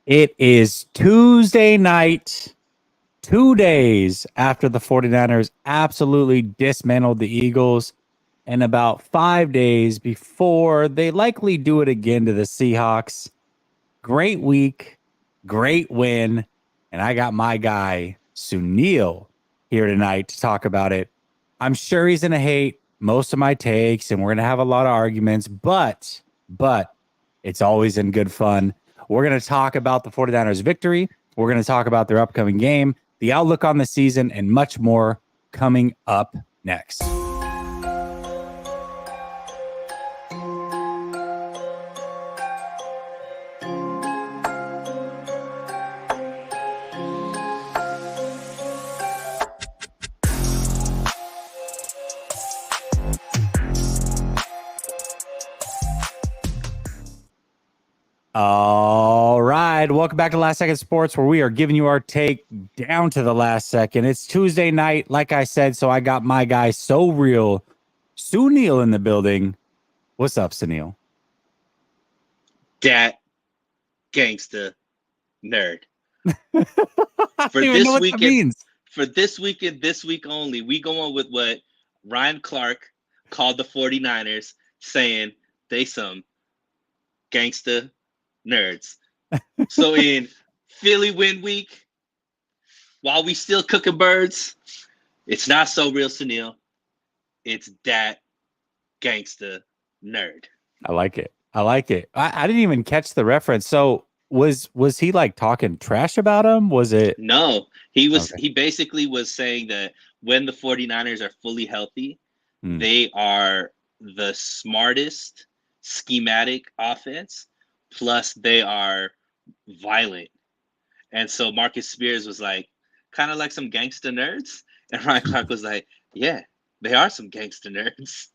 It is Tuesday night, 2 days after the 49ers absolutely dismantled the Eagles, and about 5 days before they likely do it again to the Seahawks. Great week, great win, and I got my guy, Sunil, here tonight to talk about it. I'm sure he's going to hate most of my takes, and we're going to have a lot of arguments, but it's always in good fun. We're going to talk about the 49ers victory. We're going to talk about their upcoming game, the outlook on the season, and much more coming up next. All right. Welcome back to Last Second Sports, where we are giving you our take down to the last second. It's Tuesday night, like I said, so I got my guy, So Real, Sunil, in the building. What's up, Sunil? Dat gangsta nerd. For this weekend, this week only, we go on with what Ryan Clark called the 49ers, saying they some gangsta nerds. So in Philly win week, while we still cooking birds, it's not So Real Sunil. It's Dat gangsta nerd. I like it. I didn't even catch the reference. So was he like talking trash about him? Was it? No, he basically was saying that when the 49ers are fully healthy, they are the smartest schematic offense, plus they are violent. And so Marcus Spears was like, kind of like some gangster nerds. And Ryan Clark was like, yeah, they are some gangster nerds.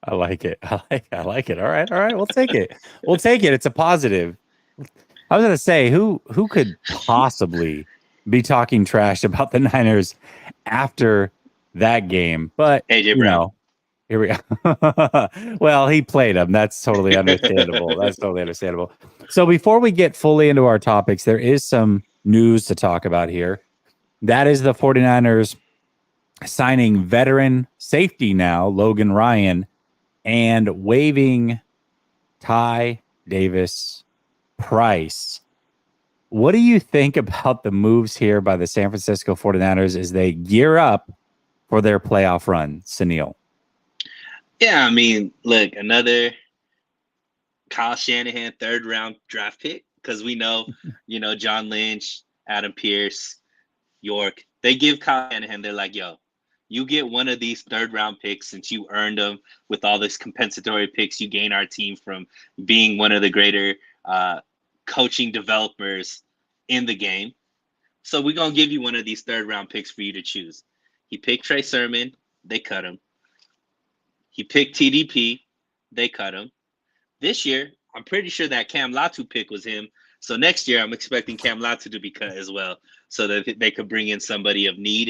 I like it. I like it. All right. We'll take it. It's a positive. I was gonna say, who could possibly be talking trash about the Niners after that game? But AJ Brown. Here we go. Well, he played him. That's totally understandable. So before we get fully into our topics, there is some news to talk about here. That is the 49ers signing veteran safety now, Logan Ryan, and waiving Ty Davis Price. What do you think about the moves here by the San Francisco 49ers as they gear up for their playoff run, Sunil? Yeah, I mean, look, another Kyle Shanahan third-round draft pick, because we know, John Lynch, Adam Pierce, York, they give Kyle Shanahan, they're like, yo, you get one of these third-round picks since you earned them with all this compensatory picks. You gain our team from being one of the greater coaching developers in the game. So we're going to give you one of these third-round picks for you to choose. He picked Trey Sermon. They cut him. He picked TDP. They cut him. This year, I'm pretty sure that Cam Latu pick was him. So next year, I'm expecting Cam Latu to be cut as well, so that they could bring in somebody of need.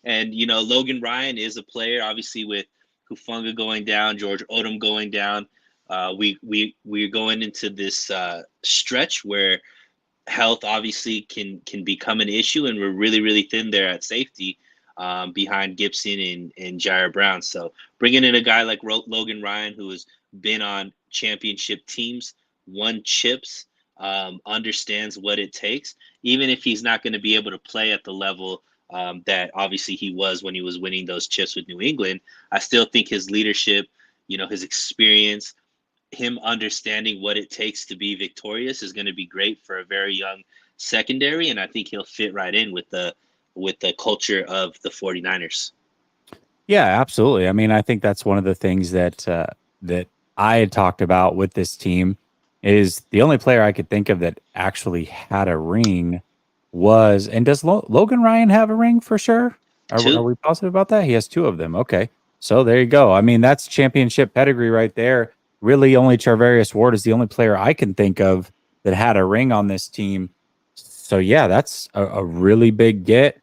And Logan Ryan is a player, obviously, with Hufanga going down, George Odom going down. We're going into this stretch where health obviously can become an issue, and we're really, really thin there at safety. Behind Gibson and Jair Brown. So bringing in a guy like Logan Ryan, who has been on championship teams, won chips, understands what it takes, even if he's not going to be able to play at the level that obviously he was when he was winning those chips with New England. I still think his leadership, his experience, him understanding what it takes to be victorious is going to be great for a very young secondary. And I think he'll fit right in with the culture of the 49ers. Yeah, absolutely. I mean, I think that's one of the things that I had talked about with this team is the only player I could think of that actually had a ring was, and does Logan Ryan have a ring for sure? Are we positive about that? He has two of them. Okay. So there you go. I mean, that's championship pedigree right there. Really only Charvarius Ward is the only player I can think of that had a ring on this team. So yeah, that's a really big get.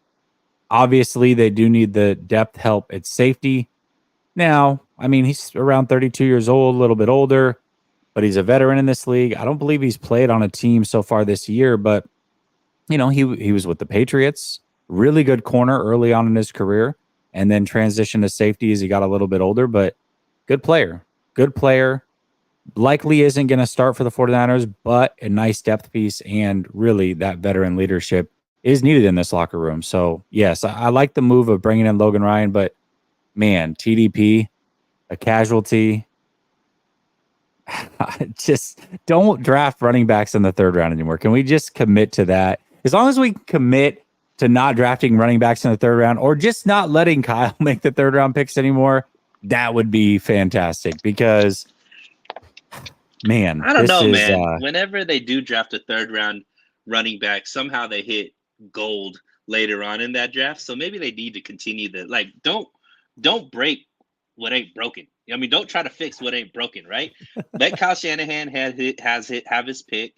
Obviously, they do need the depth help at safety. Now, I mean, he's around 32 years old, a little bit older, but he's a veteran in this league. I don't believe he's played on a team so far this year, but he was with the Patriots, really good corner early on in his career, and then transitioned to safety as he got a little bit older, but good player. Good player. Likely isn't going to start for the 49ers, but a nice depth piece and really that veteran leadership is needed in this locker room. So, yes, I like the move of bringing in Logan Ryan, but man, TDP, a casualty. Just don't draft running backs in the third round anymore. Can we just commit to that? As long as we commit to not drafting running backs in the third round or just not letting Kyle make the third round picks anymore, that would be fantastic because, man, I don't this know, is man. Whenever they do draft a third round running back, somehow they hit gold later on in that draft. So maybe they need to continue the like. Don't break what ain't broken. I mean, don't try to fix what ain't broken, right? Let Kyle Shanahan have his pick.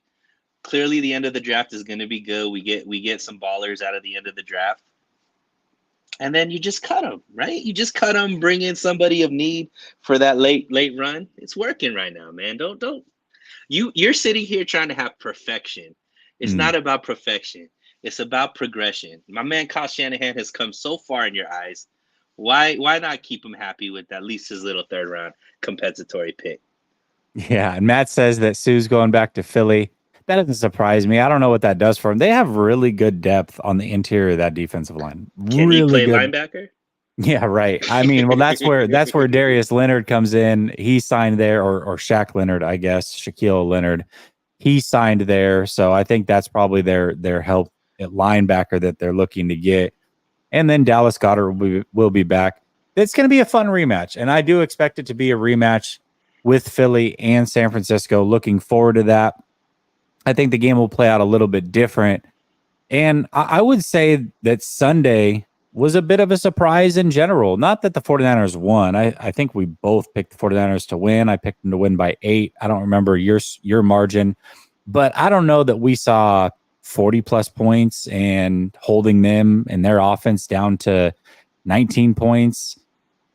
Clearly, the end of the draft is going to be good. We get some ballers out of the end of the draft, and then you just cut them, right? You just cut them, bring in somebody of need for that late run. It's working right now, man. Don't you're sitting here trying to have perfection. It's mm, not about perfection. It's about progression. My man Kyle Shanahan has come so far in your eyes. Why not keep him happy with at least his little third round compensatory pick? yeah. And Matt says that Sue's going back to Philly. That doesn't surprise me. I don't know what that does for him. They have really good depth on the interior of that defensive line. Can he Really play good. linebacker? Yeah, right. I mean, well, that's where Darius Leonard comes in. He signed there, or Shaq Leonard, I guess, Shaquille Leonard. He signed there, so I think that's probably their help at linebacker that they're looking to get. And then Dallas Goddard will be back. It's going to be a fun rematch, and I do expect it to be a rematch with Philly and San Francisco. Looking forward to that. I think the game will play out a little bit different. And I would say that Sunday was a bit of a surprise in general. Not that the 49ers won. I think we both picked the 49ers to win. I picked them to win by 8. I don't remember your margin, but I don't know that we saw 40 plus points and holding them and their offense down to 19 points.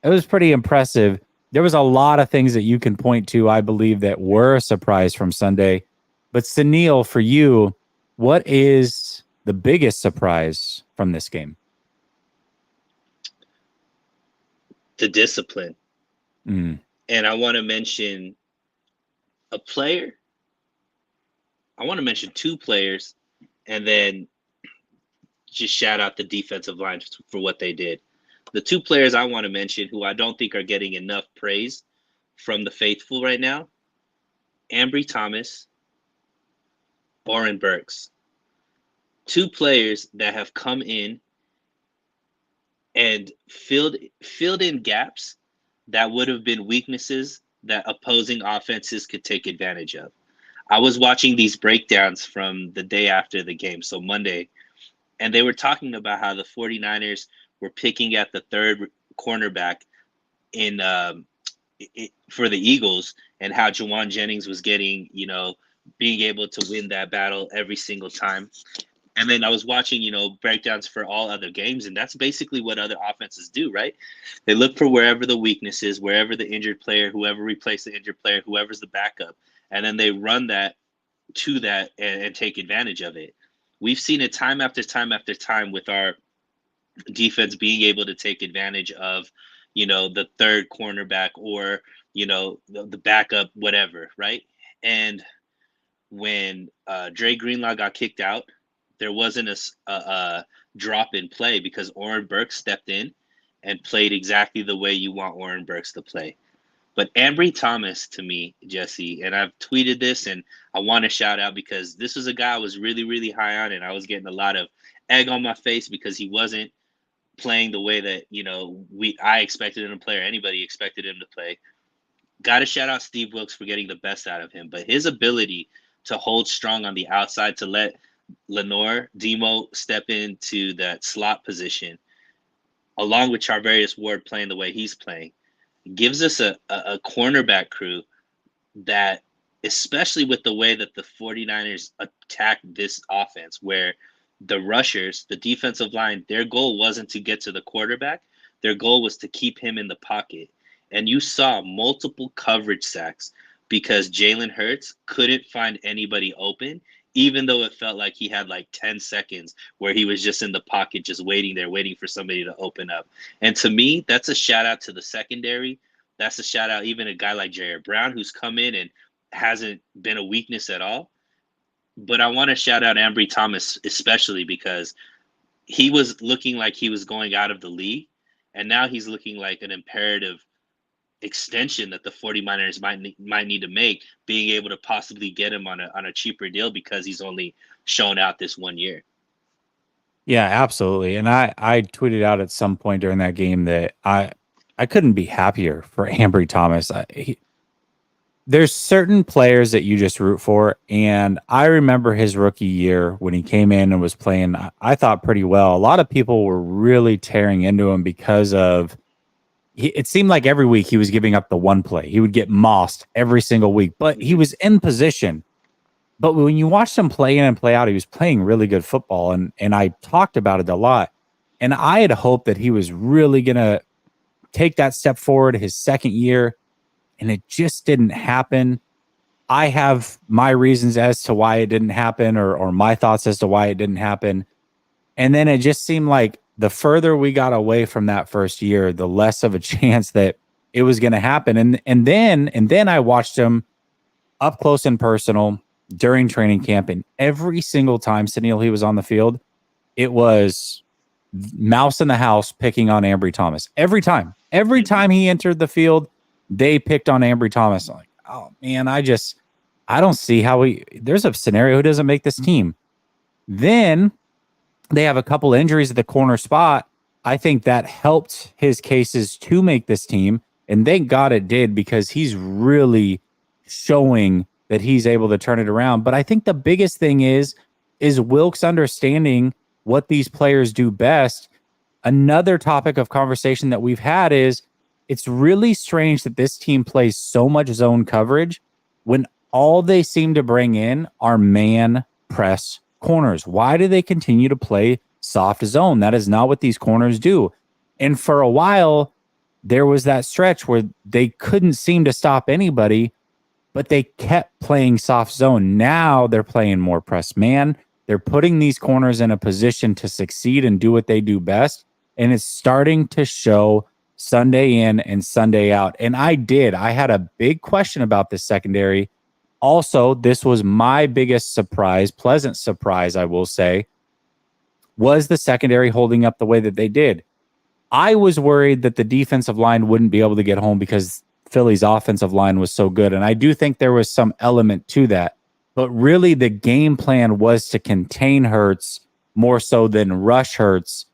It was pretty impressive. There was a lot of things that you can point to, I believe, that were a surprise from Sunday. But Sunil, for you, what is the biggest surprise from this game? The discipline. Mm. And I want to mention a player. I want to mention two players and then just shout out the defensive line for what they did. The two players I want to mention who I don't think are getting enough praise from the faithful right now, Ambry Thomas, Oren Burks. Two players that have come in and filled in gaps that would have been weaknesses that opposing offenses could take advantage of. I was watching these breakdowns from the day after the game, so Monday, and they were talking about how the 49ers were picking at the third cornerback in for the Eagles, and how Jawan Jennings was getting, being able to win that battle every single time. And then I was watching, breakdowns for all other games, and that's basically what other offenses do, right? They look for wherever the weakness is, wherever the injured player, whoever replaced the injured player, whoever's the backup, and then they run that to that and take advantage of it. We've seen it time after time after time with our defense being able to take advantage of, the third cornerback or, the backup, whatever, right? And when Dre Greenlaw got kicked out, there wasn't a drop in play because Oren Burks stepped in and played exactly the way you want Oren Burks to play. But Ambry Thomas, to me, Jesse, and I've tweeted this, and I want to shout out because this was a guy I was really, really high on, and I was getting a lot of egg on my face because he wasn't playing the way that I expected him to play or anybody expected him to play. Got to shout out Steve Wilks for getting the best out of him, but his ability to hold strong on the outside, to let Lenore Demo step into that slot position, along with Charvarius Ward playing the way he's playing, gives us a cornerback crew that, especially with the way that the 49ers attack this offense, where the rushers, the defensive line, their goal wasn't to get to the quarterback. Their goal was to keep him in the pocket. And you saw multiple coverage sacks because Jalen Hurts couldn't find anybody open, even though it felt like he had like 10 seconds where he was just in the pocket, just waiting there, waiting for somebody to open up. And to me, that's a shout out to the secondary. That's a shout out even a guy like Jair Brown, who's come in and hasn't been a weakness at all. But I want to shout out Ambry Thomas, especially because he was looking like he was going out of the league. And now he's looking like an imperative extension that the 49ers might need to make, being able to possibly get him on a cheaper deal because he's only shown out this 1 year. Yeah, absolutely. And I tweeted out at some point during that game that I couldn't be happier for Ambry Thomas. There's certain players that you just root for, and I remember his rookie year when he came in and was playing, I thought pretty well. A lot of people were really tearing into him because of it seemed like every week he was giving up the one play. He would get mossed every single week, but he was in position. But when you watched him play in and play out, he was playing really good football. And I talked about it a lot. And I had hoped that he was really going to take that step forward his second year. And it just didn't happen. I have my reasons as to why it didn't happen, or my thoughts as to why it didn't happen. And then it just seemed like the further we got away from that first year, the less of a chance that it was going to happen. And then I watched him up close and personal during training camp, and every single time, Sunil, he was on the field, it was mouse in the house picking on Ambry Thomas. Every time he entered the field, they picked on Ambry Thomas. I'm like, oh man, I don't see how there's a scenario who doesn't make this team. Then they have a couple injuries at the corner spot. I think that helped his cases to make this team. And thank God it did, because he's really showing that he's able to turn it around. But I think the biggest thing is Wilks understanding what these players do best. Another topic of conversation that we've had is it's really strange that this team plays so much zone coverage when all they seem to bring in are man press corners. Why do they continue to play soft zone? That is not what these corners do. And for a while, there was that stretch where they couldn't seem to stop anybody, but they kept playing soft zone. Now they're playing more press man. They're putting these corners in a position to succeed and do what they do best. And it's starting to show Sunday in and Sunday out. And I had a big question about this secondary. Also, this was my biggest surprise, pleasant surprise, I will say, was the secondary holding up the way that they did. I was worried that the defensive line wouldn't be able to get home because Philly's offensive line was so good. And I do think there was some element to that. But really, the game plan was to contain Hurts more so than rush Hurts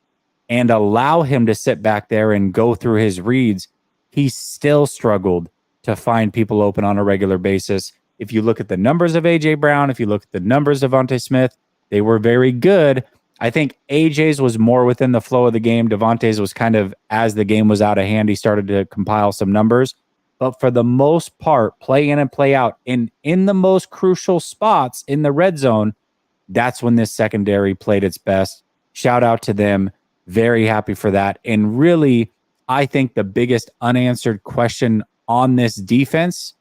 and allow him to sit back there and go through his reads. He still struggled to find people open on a regular basis. If you look at the numbers of A.J. Brown, if you look at the numbers of Devontae Smith, they were very good. I think A.J.'s was more within the flow of the game. Devontae's was kind of, as the game was out of hand, he started to compile some numbers. But for the most part, play in and play out, in the most crucial spots in the red zone, that's when this secondary played its best. Shout out to them. Very happy for that. And really, I think the biggest unanswered question on this defense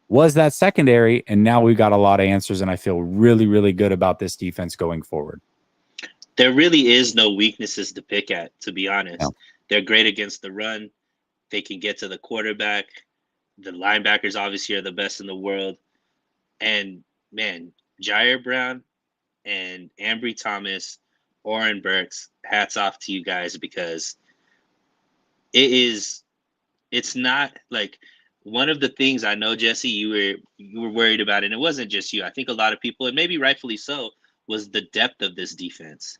was that secondary. And now we've got a lot of answers, and I feel really, really good about this defense going forward. There really is no weaknesses to pick at, to be honest. No. They're great against the run. They can get to the quarterback. The linebackers obviously are the best in the world. And, man, Jair Brown and Ambry Thomas, Oren Burks, hats off to you guys, because it's not like one of the things I know, Jesse, you were worried about, and it wasn't just you. I think a lot of people, and maybe rightfully so, was the depth of this defense,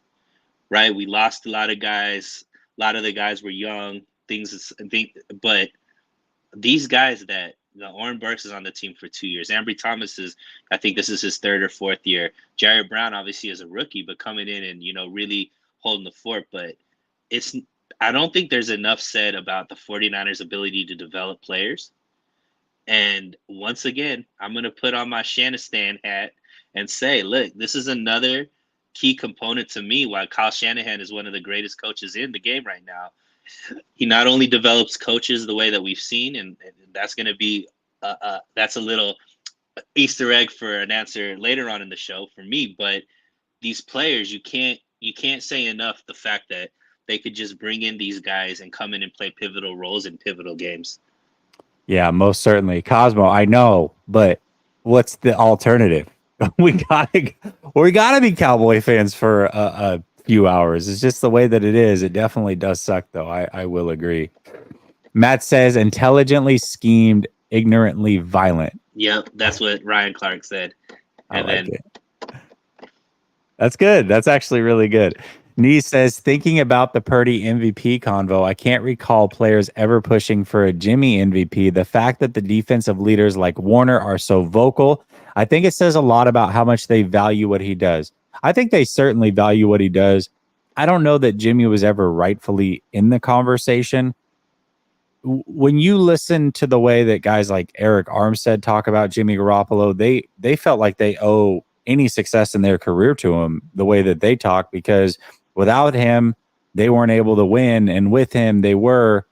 right? We lost a lot of guys. A lot of the guys were young, but these guys that Oren Burks is on the team for 2 years. Ambry Thomas I think this is his third or fourth year. Jair Brown obviously is a rookie, but coming in and, really holding the fort. But I don't think there's enough said about the 49ers' ability to develop players. And once again, I'm going to put on my Shanahan hat and say, look, this is another key component to me why Kyle Shanahan is one of the greatest coaches in the game right now. He not only develops coaches the way that we've seen, and that's going to be that's a little Easter egg for an answer later on in the show for me, but these players, you can't say enough the fact that they could just bring in these guys and come in and play pivotal roles in pivotal games. Yeah, most certainly. Cosmo, I know, but what's the alternative? we gotta we gotta be Cowboy fans for a few hours. It's just the way that it is. It definitely does suck, though. I will agree. Matt says intelligently schemed, ignorantly violent. Yep, that's what Ryan Clark said. I And like then it. That's good. That's actually really good. Nee says, thinking about the Purdy MVP convo, I can't recall players ever pushing for a Jimmy MVP. The fact that the defensive leaders like Warner are so vocal, I think it says a lot about how much they value what he does. I think they certainly value what he does. I don't know that Jimmy was ever rightfully in the conversation. When you listen to the way that guys like Eric Armstead talk about Jimmy Garoppolo, they felt like they owe any success in their career to him the way that they talk, because without him, they weren't able to win. And with him, they were.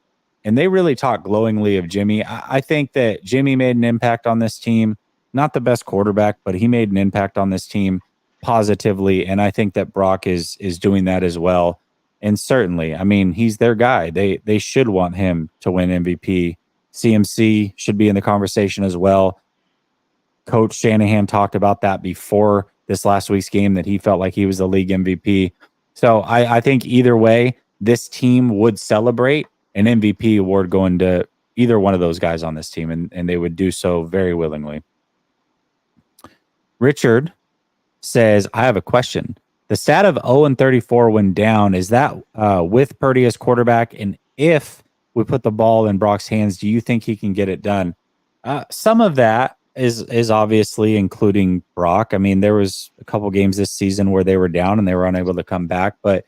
And they really talk glowingly of Jimmy. I think that Jimmy made an impact on this team. Not the best quarterback, but he made an impact on this team positively. And I think that Brock is doing that as well. And certainly, I mean, he's their guy. They should want him to win MVP. CMC should be in the conversation as well. Coach Shanahan talked about that before this last week's game, that he felt like he was the league MVP. So I think either way, this team would celebrate an MVP award going to either one of those guys on this team, and they would do so very willingly. Richard says, I have a question. The stat of 0-34 when down, is that with Purdy as quarterback? And if we put the ball in Brock's hands, do you think he can get it done? Some of that is obviously including Brock. I mean, there was a couple games this season where they were down and they were unable to come back, but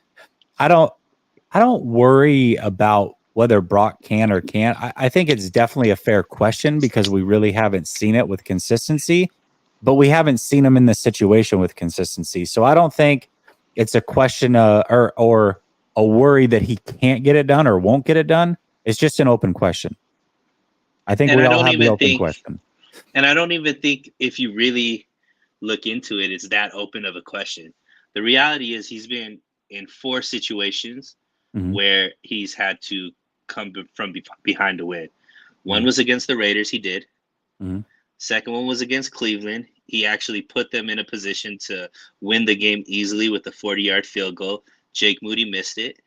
I don't worry about whether Brock can or can't. I think it's definitely a fair question because we really haven't seen it with consistency, but we haven't seen him in this situation with consistency. So I don't think it's a question or a worry that he can't get it done or won't get it done. It's just an open question. I think we all have the open question. And I don't even think if you really look into it, it's that open of a question. The reality is he's been in 4 situations where he's had to come from behind to win. One was against the Raiders. He did. Second one was against Cleveland. He actually put them in a position to win the game easily with a 40-yard field goal. Jake Moody missed it.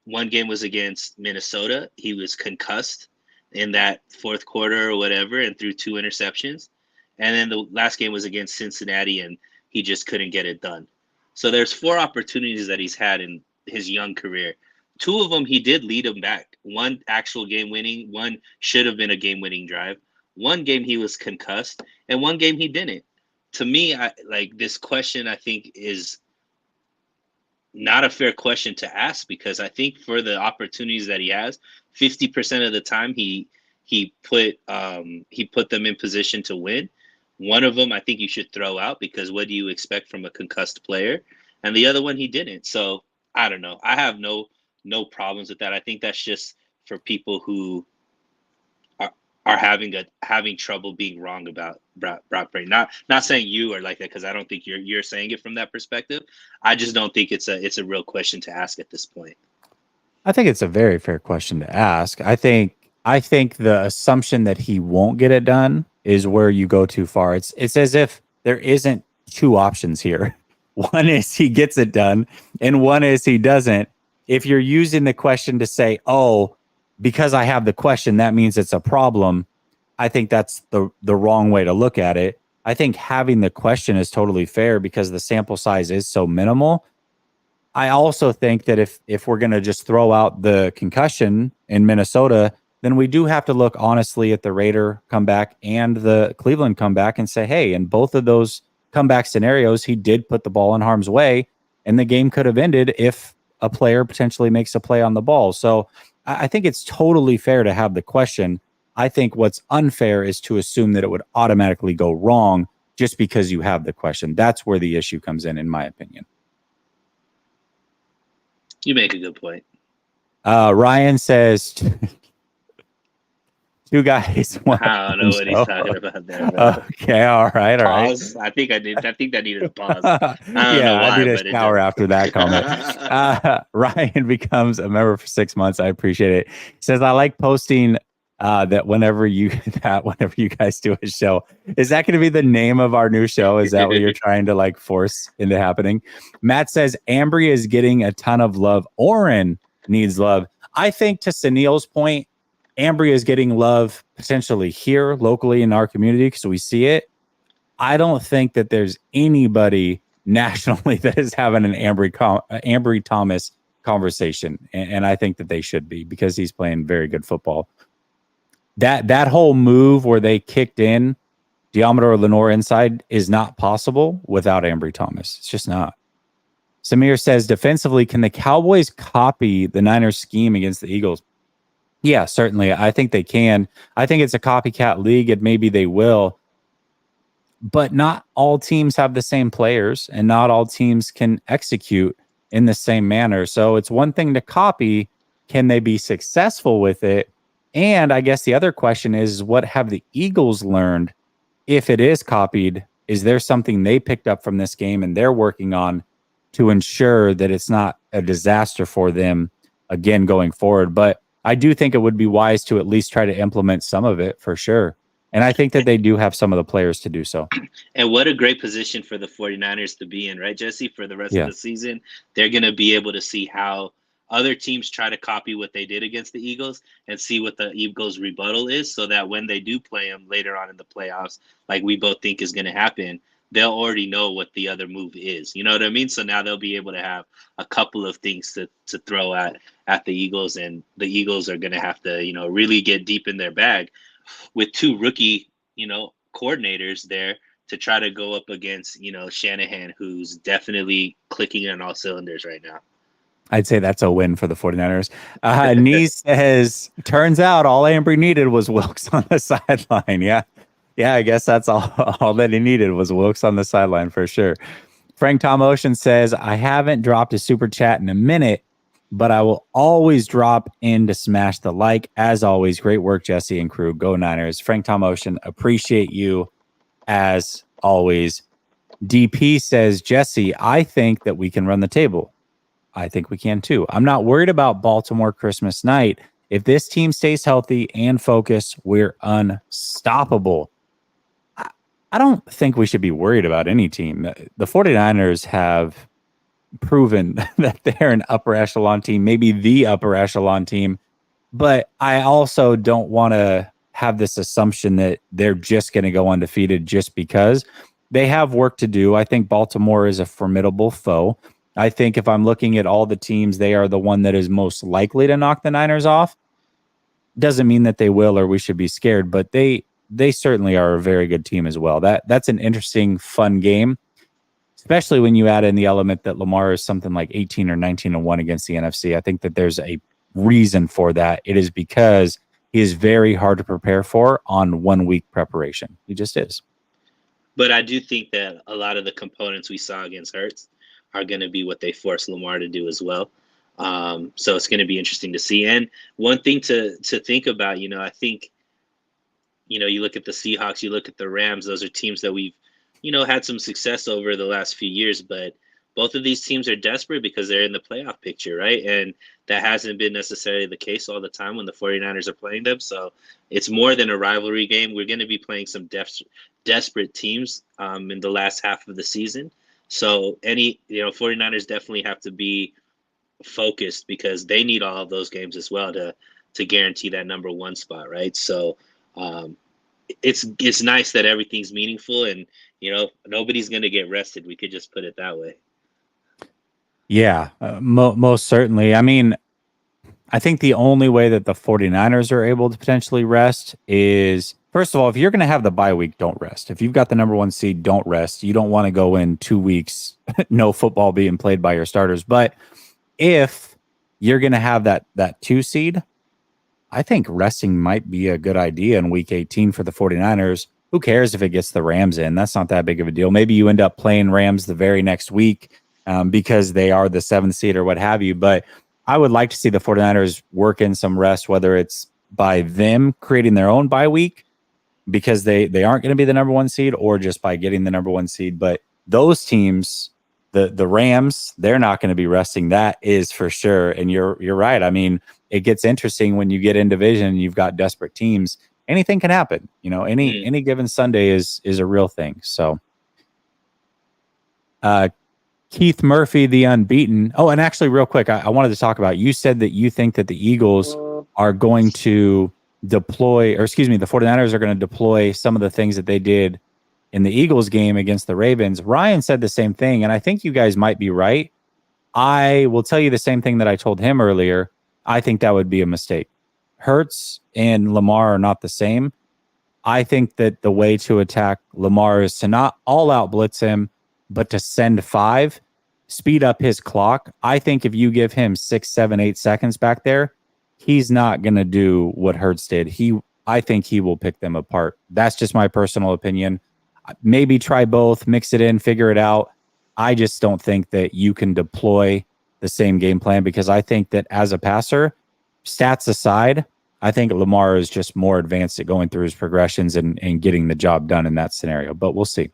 One game was against Minnesota. He was concussed in that fourth quarter or whatever and threw 2 interceptions. And then the last game was against Cincinnati, and he just couldn't get it done. So there's 4 opportunities that he's had in his young career. 2 of them, he did lead them back. One actual game winning, one should have been a game winning drive. One game he was concussed, and one game he didn't. To me, this question, I think, is not a fair question to ask, because I think for the opportunities that he has, 50% of the time he put them in position to win. One of them I think you should throw out, because what do you expect from a concussed player? And the other one he didn't. So I don't know. I have no problems with that. I think that's just for people who are having trouble being wrong about Brock Purdy. Not saying you are like that, because I don't think you're saying it from that perspective. I just don't think it's a real question to ask at this point. I think it's a very fair question to ask. I think the assumption that he won't get it done is where you go too far. It's as if there isn't 2 options here. One is he gets it done, and one is he doesn't. If you're using the question to say, oh, because I have the question, that means it's a problem, I think that's the wrong way to look at it. I think having the question is totally fair because the sample size is so minimal. I also think that if we're going to just throw out the concussion in Minnesota, then we do have to look honestly at the Raider comeback and the Cleveland comeback and say, hey, in both of those comeback scenarios, he did put the ball in harm's way, and the game could have ended if a player potentially makes a play on the ball. So I think it's totally fair to have the question. I think what's unfair is to assume that it would automatically go wrong just because you have the question. That's where the issue comes in my opinion. You make a good point. Ryan says, two guys. I don't know what he's talking about there, bro. Okay, all right. Pause. I think that needed a pause. I don't know Yeah, I why, need a but it shower does. after that comment. Ryan becomes a member for 6 months. I appreciate it. He says, I like posting that whenever you guys do a show. Is that going to be the name of our new show? Is that what you're trying to like force into happening? Matt says Ambry is getting a ton of love. Oren needs love. I think to Sunil's point, Ambry is getting love potentially here locally in our community because we see it. I don't think that there's anybody nationally that is having an Ambry Thomas conversation, and I think that they should be because he's playing very good football. That whole move where they kicked in Diameter or Lenore inside is not possible without Ambry Thomas. It's just not. Samir says defensively, can the Cowboys copy the Niners scheme against the Eagles? Yeah, certainly. I think they can. I think it's a copycat league, and maybe they will. But not all teams have the same players, and not all teams can execute in the same manner. So it's one thing to copy. Can they be successful with it? And I guess the other question is, what have the Eagles learned? If it is copied, is there something they picked up from this game and they're working on to ensure that it's not a disaster for them again going forward? But I do think it would be wise to at least try to implement some of it for sure. And I think that they do have some of the players to do so. And what a great position for the 49ers to be in, right, Jesse? For the rest of the season, they're going to be able to see how other teams try to copy what they did against the Eagles and see what the Eagles' rebuttal is so that when they do play them later on in the playoffs, like we both think is going to happen, they'll already know what the other move is. You know what I mean? So now they'll be able to have a couple of things to throw at the Eagles, and the Eagles are going to have to, really get deep in their bag with two rookie, coordinators there to try to go up against, Shanahan, who's definitely clicking on all cylinders right now. I'd say that's a win for the 49ers. Nee says, turns out all Ambry needed was Wilkes on the sideline. Yeah, I guess that's all that he needed was Wilkes on the sideline for sure. Frank Tom Ocean says, I haven't dropped a super chat in a minute, but I will always drop in to smash the like. As always, great work, Jesse and crew. Go Niners. Frank Tom Ocean, appreciate you as always. DP says, Jesse, I think that we can run the table. I think we can too. I'm not worried about Baltimore Christmas night. If this team stays healthy and focused, we're unstoppable. I don't think we should be worried about any team. The 49ers have proven that they're an upper echelon team, maybe the upper echelon team. But I also don't want to have this assumption that they're just going to go undefeated just because they have work to do. I think Baltimore is a formidable foe. I think if I'm looking at all the teams, they are the one that is most likely to knock the Niners off. Doesn't mean that they will or we should be scared, but they certainly are a very good team as well. That's an interesting, fun game, especially when you add in the element that Lamar is something like 18 or 19-1 against the NFC. I think that there's a reason for that. It is because he is very hard to prepare for on 1 week preparation. He just is. But I do think that a lot of the components we saw against Hurts are going to be what they force Lamar to do as well. So it's going to be interesting to see. And one thing to think about, I think, you look at the Seahawks, you look at the Rams, those are teams that we've, had some success over the last few years, but both of these teams are desperate because they're in the playoff picture, right? And that hasn't been necessarily the case all the time when the 49ers are playing them. So it's more than a rivalry game. We're going to be playing some desperate teams in the last half of the season. So 49ers definitely have to be focused because they need all of those games as well to guarantee that number one spot, right? So it's nice that everything's meaningful and, nobody's going to get rested. We could just put it that way. Yeah, most certainly. I mean, I think the only way that the 49ers are able to potentially rest is, first of all, if you're going to have the bye week, don't rest. If you've got the number one seed, don't rest. You don't want to go in 2 weeks, no football being played by your starters. But if you're going to have that 2 seed, I think resting might be a good idea in week 18 for the 49ers. Who cares if it gets the Rams in? That's not that big of a deal. Maybe you end up playing Rams the very next week because they are the 7th seed or what have you. But I would like to see the 49ers work in some rest, whether it's by them creating their own bye week because they aren't going to be the number 1 seed, or just by getting the number 1 seed. But those teams, the Rams, they're not going to be resting. That is for sure. And you're right. I mean, it gets interesting when you get in division. You've got desperate teams. Anything can happen. Any given Sunday is a real thing. So, Keith Murphy, the unbeaten. Oh, and actually, real quick, I wanted to talk about. You said that you think that the Eagles are going to deploy, or excuse me, the 49ers are going to deploy some of the things that they did in the Eagles game against the Ravens. Ryan said the same thing, and I think you guys might be right. I will tell you the same thing that I told him earlier. I think that would be a mistake. Hurts and Lamar are not the same. I think that the way to attack Lamar is to not all out blitz him, but to send 5, speed up his clock. I think if you give him 6, 7, 8 seconds back there, he's not going to do what Hurts did. I think he will pick them apart. That's just my personal opinion. Maybe try both, mix it in, figure it out. I just don't think that you can deploy the same game plan, because I think that as a passer, stats aside, I think Lamar is just more advanced at going through his progressions and getting the job done in that scenario. But we'll see.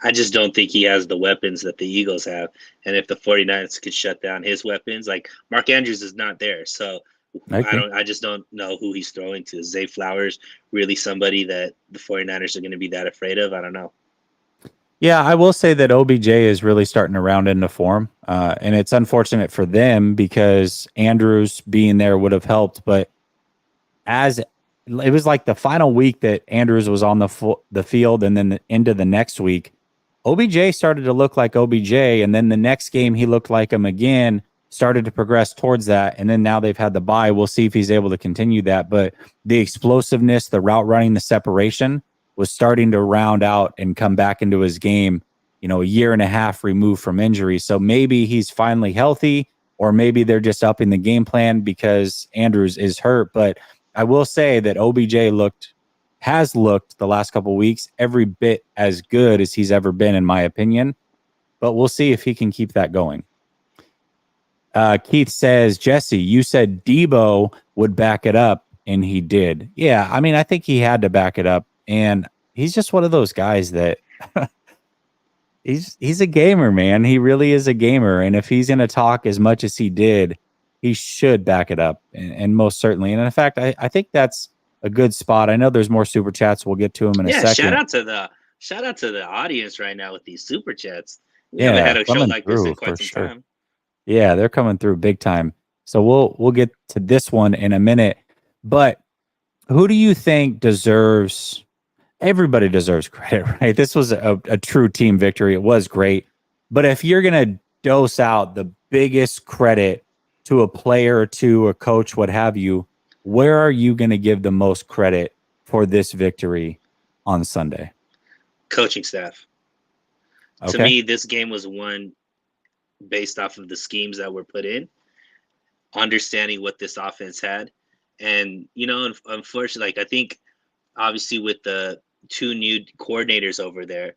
I just don't think he has the weapons that the Eagles have. And if the 49ers could shut down his weapons, like Mark Andrews is not there. So I just don't know who he's throwing to. Is Zay Flowers really somebody that the 49ers are going to be that afraid of? I don't know. Yeah, I will say that OBJ is really starting to round into form. And it's unfortunate for them because Andrews being there would have helped. But as it was like the final week that Andrews was on the field, and then into the next week, OBJ started to look like OBJ. And then the next game, he looked like him again, started to progress towards that. And then now they've had the bye. We'll see if he's able to continue that. But the explosiveness, the route running, the separation was starting to round out and come back into his game, a year and a half removed from injury. So maybe he's finally healthy, or maybe they're just upping the game plan because Andrews is hurt. But I will say that OBJ has looked the last couple of weeks every bit as good as he's ever been, in my opinion. But we'll see if he can keep that going. Keith says, Jesse, you said Debo would back it up, and he did. Yeah, I mean, I think he had to back it up. And he's just one of those guys that he's a gamer, man. He really is a gamer. And if he's going to talk as much as he did, he should back it up, and most certainly. And in fact, I think that's a good spot. I know there's more super chats. We'll get to them in a second. Shout out to the audience right now with these super chats. We haven't had a show like this in quite some time. Yeah, they're coming through big time. So we'll get to this one in a minute. But who do you think deserves? Everybody deserves credit, right? This was a true team victory. It was great. But if you're gonna dose out the biggest credit to a player, to a coach, what have you, where are you going to give the most credit for this victory on Sunday? Coaching staff. Okay. To me, this game was won based off of the schemes that were put in, understanding what this offense had. And, unfortunately, I think obviously with the 2 new coordinators over there,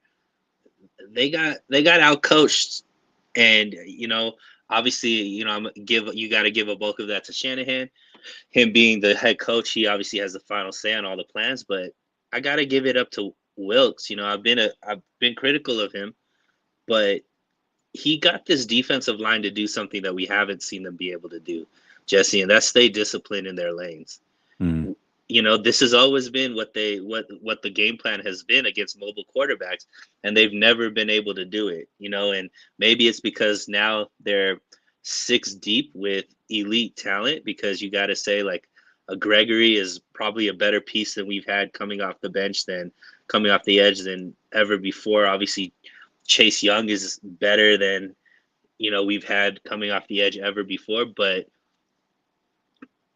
they got out coached. And, obviously, you got to give a bulk of that to Shanahan. Him being the head coach, he obviously has the final say on all the plans. But I got to give it up to Wilks. I've been critical of him, but he got this defensive line to do something that we haven't seen them be able to do, Jesse, and that's stay disciplined in their lanes. Mm. This has always been what the game plan has been against mobile quarterbacks, and they've never been able to do it. And maybe it's because now they're 6 deep with elite talent, because you got to say, like, a Gregory is probably a better piece than we've had coming off the bench than coming off the edge than ever before. Obviously, Chase Young is better than we've had coming off the edge ever before, but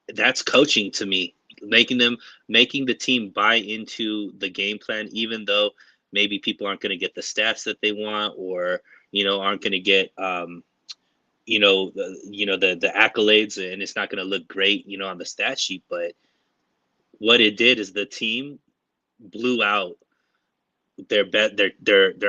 that's coaching to me. Making the team buy into the game plan, even though maybe people aren't going to get the stats that they want, or aren't going to get the accolades, and it's not going to look great on the stat sheet. But what it did is the team blew out their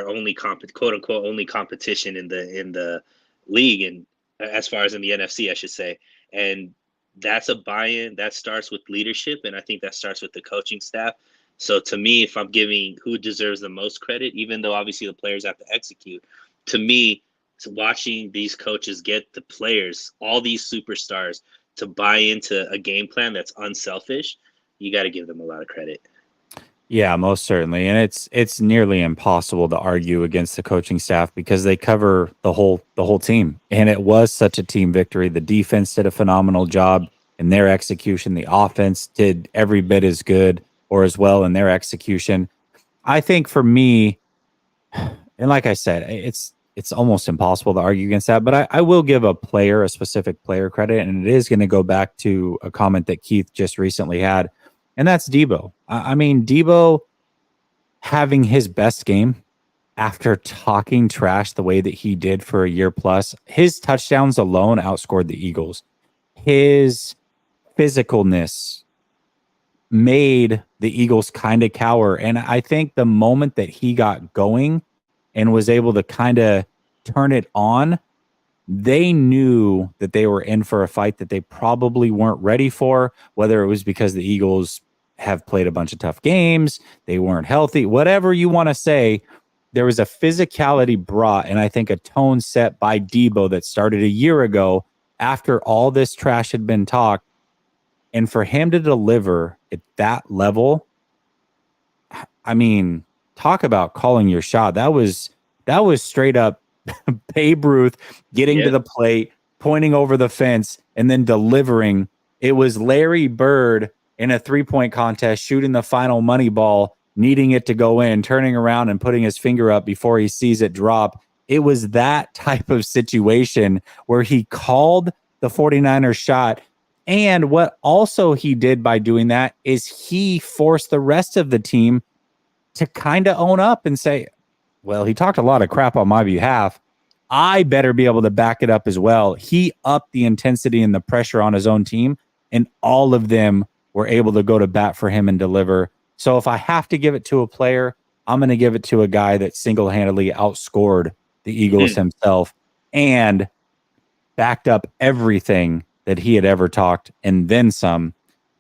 only quote unquote only competition in the league, and as far as in the NFC, I should say. And that's a buy-in that starts with leadership, and I think that starts with the coaching staff. So to me, if I'm giving who deserves the most credit, even though obviously the players have to execute, to me, it's watching these coaches get the players, all these superstars, to buy into a game plan that's unselfish, you got to give them a lot of credit. Yeah, most certainly. And it's nearly impossible to argue against the coaching staff because they cover the whole team. And it was such a team victory. The defense did a phenomenal job in their execution. The offense did every bit as good or as well in their execution. I think for me, and like I said, it's almost impossible to argue against that. But I will give a specific player credit, and it is going to go back to a comment that Keith just recently had, and that's Debo. I mean, Debo having his best game after talking trash the way that he did for a year plus. His touchdowns alone outscored the Eagles. His physicalness made the Eagles kind of cower. And I think the moment that he got going and was able to kind of turn it on, they knew that they were in for a fight that they probably weren't ready for, whether it was because the Eagles have played a bunch of tough games, they weren't healthy, whatever you want to say. There was a physicality brought, and I think a tone set by Debo that started a year ago after all this trash had been talked. And for him to deliver at that level, I mean, talk about calling your shot. That was straight up Babe Ruth getting to the plate, pointing over the fence, and then delivering. It was Larry Bird in a 3-point contest shooting the final money ball, needing it to go in, turning around and putting his finger up before he sees it drop. It was that type of situation where he called the 49ers shot. And what also he did by doing that is he forced the rest of the team to kind of own up and say, well, he talked a lot of crap on my behalf. I better be able to back it up as well. He upped the intensity and the pressure on his own team, and all of them were able to go to bat for him and deliver. So if I have to give it to a player, I'm going to give it to a guy that single-handedly outscored the Eagles himself and backed up everything that he had ever talked and then some.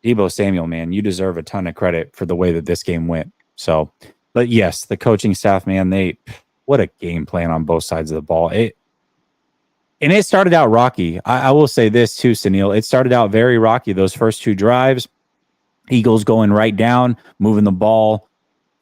Debo Samuel, man, you deserve a ton of credit for the way that this game went. So, but yes, the coaching staff, man, what a game plan on both sides of the ball. It started out rocky. I will say this too, Sunil. It started out very rocky. Those first 2 drives, Eagles going right down, moving the ball,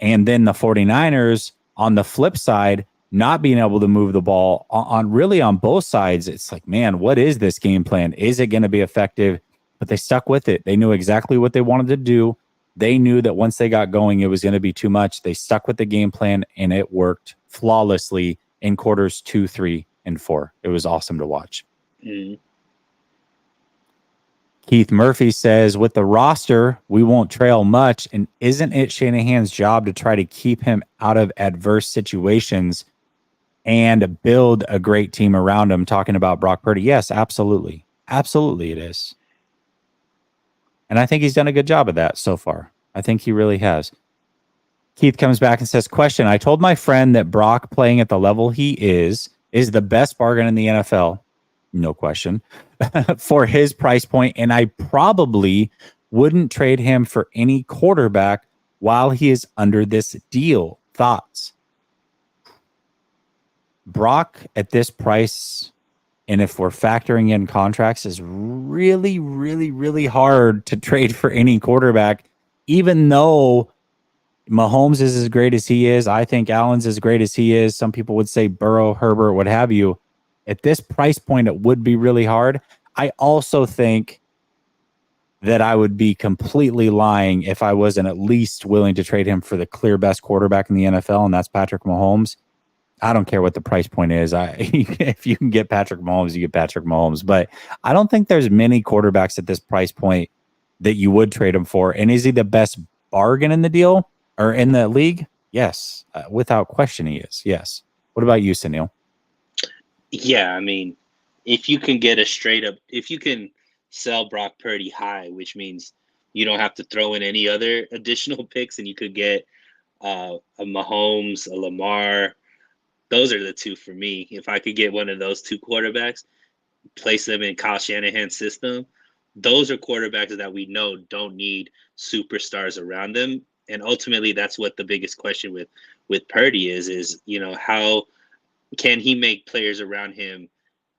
and then the 49ers on the flip side, not being able to move the ball on both sides. It's like, man, what is this game plan? Is it going to be effective? But they stuck with it. They knew exactly what they wanted to do. They knew that once they got going, it was going to be too much. They stuck with the game plan, and it worked flawlessly in quarters 2, 3, and 4. It was awesome to watch. Keith Murphy says, with the roster, we won't trail much. And isn't it Shanahan's job to try to keep him out of adverse situations and build a great team around him? Talking about Brock Purdy. Yes, absolutely. Absolutely it is. And I think he's done a good job of that so far. I think he really has. Keith comes back and says, question, I told my friend that Brock playing at the level he is the best bargain in the NFL. No question. For his price point, and I probably wouldn't trade him for any quarterback while he is under this deal. Thoughts? Brock at this price, and if we're factoring in contracts, is really, really, really hard to trade for any quarterback, even though Mahomes is as great as he is. I think Allen's as great as he is. Some people would say Burrow, Herbert, what have you. At this price point, it would be really hard. I also think that I would be completely lying if I wasn't at least willing to trade him for the clear best quarterback in the NFL, and that's Patrick Mahomes. I don't care what the price point is. If you can get Patrick Mahomes, you get Patrick Mahomes. But I don't think there's many quarterbacks at this price point that you would trade him for. And is he the best bargain in the deal or in the league? Yes. Without question, he is. Yes. What about you, Sunil? Yeah, I mean, if you can get if you can sell Brock Purdy high, which means you don't have to throw in any other additional picks, and you could get a Mahomes, a Lamar. Those are the two for me. If I could get one of those 2 quarterbacks, place them in Kyle Shanahan's system, those are quarterbacks that we know don't need superstars around them. And ultimately, that's what the biggest question with Purdy is, you know, how can he make players around him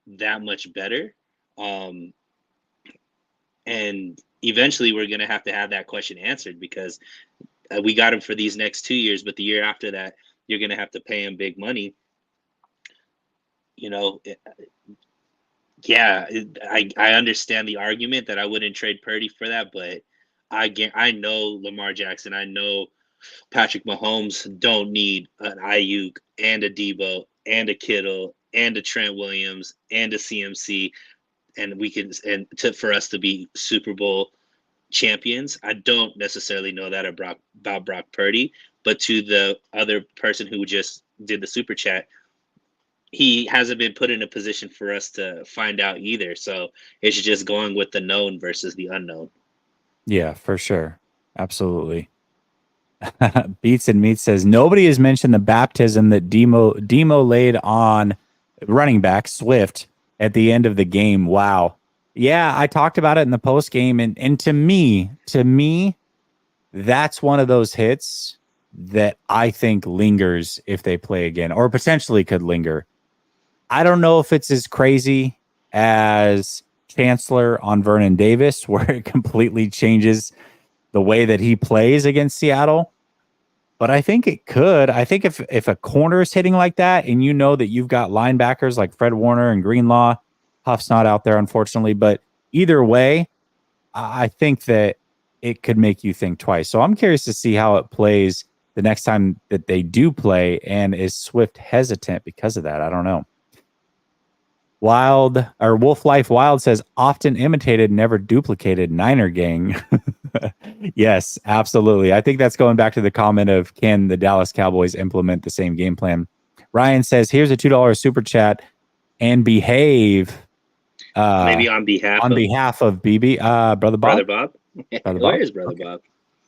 that much better? And eventually, we're going to have that question answered, because we got him for these next 2 years, but the year after that, you're going to have to pay him big money. You know, I understand the argument that I wouldn't trade Purdy for that, but I know Lamar Jackson, I know Patrick Mahomes don't need an Ayuk and a Debo and a Kittle and a Trent Williams and a CMC, for us to be Super Bowl champions. I don't necessarily know that about Brock Purdy, but to the other person who just did the super chat, he hasn't been put in a position for us to find out either. So it's just going with the known versus the unknown. Yeah, for sure. Absolutely. Beats and Meat says nobody has mentioned the baptism that Demo laid on running back Swift at the end of the game. Wow. Yeah, I talked about it in the post game, and to me, that's one of those hits that I think lingers if they play again, or potentially could linger. I don't know if it's as crazy as Chancellor on Vernon Davis, where it completely changes the way that he plays against Seattle. But I think it could. I think if a corner is hitting like that, and you know that you've got linebackers like Fred Warner and Greenlaw, Huff's not out there, unfortunately. But either way, I think that it could make you think twice. So I'm curious to see how it plays the next time that they do play. And is Swift hesitant because of that? I don't know. Wolf Life Wild says often imitated, never duplicated. Niner gang. Yes, absolutely. I think that's going back to the comment of, can the Dallas Cowboys implement the same game plan? Ryan says, here's a $2 super chat and behave. Maybe on behalf of BB, Brother Bob. Brother Bob. Brother Where Bob? is Brother Okay. Bob?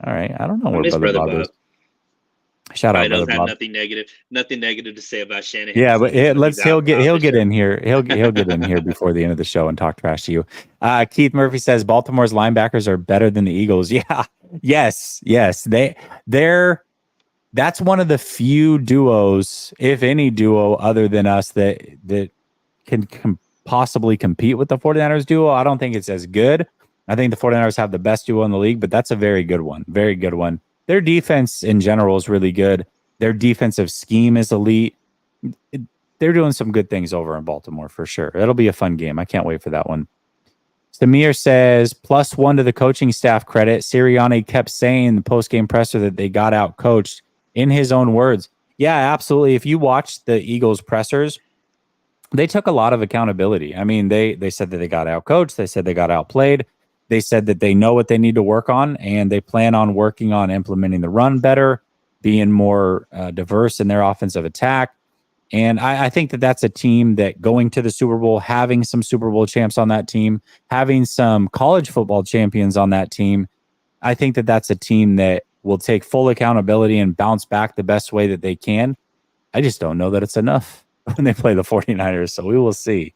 All right. I don't know where miss Brother Bob is. Shout out, Brother Bob. Nothing negative to say about Shanahan. Yeah, but he'll get in here. He'll get in here before the end of the show and talk trash to you. Keith Murphy says Baltimore's linebackers are better than the Eagles. Yeah, yes. They're that's one of the few duos, if any duo, other than us that can possibly compete with the 49ers duo. I don't think it's as good. I think the 49ers have the best duo in the league, but that's a very good one. Very good one. Their defense in general is really good. Their defensive scheme is elite. They're doing some good things over in Baltimore for sure. It'll be a fun game. I can't wait for that one. Samir says, +1 to the coaching staff credit. Sirianni kept saying in the post-game presser that they got out coached, in his own words. Yeah, absolutely. If you watch the Eagles pressers, they took a lot of accountability. I mean, they said that they got out coached. They said they got outplayed. They said that they know what they need to work on, and they plan on working on implementing the run better, being more diverse in their offensive attack. And I think that that's a team that going to the Super Bowl, having some Super Bowl champs on that team, having some college football champions on that team, I think that that's a team that will take full accountability and bounce back the best way that they can. I just don't know that it's enough when they play the 49ers, so we will see.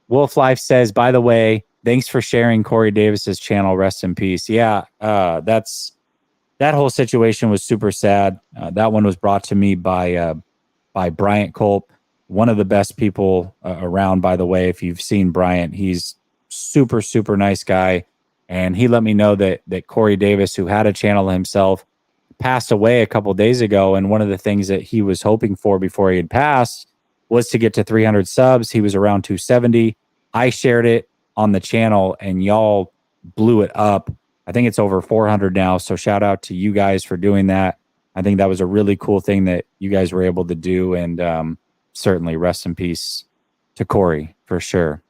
Wolf Life says, by the way, thanks for sharing Corey Davis's channel. Rest in peace. Yeah, that whole situation was super sad. That one was brought to me by Bryant Culp, one of the best people around, by the way. If you've seen Bryant, he's super, super nice guy. And he let me know that Corey Davis, who had a channel himself, passed away a couple days ago. And one of the things that he was hoping for before he had passed was to get to 300 subs. He was around 270. I shared it on the channel and y'all blew it up. I think it's over 400 now. So shout out to you guys for doing that. I think that was a really cool thing that you guys were able to do. And certainly rest in peace to Corey for sure.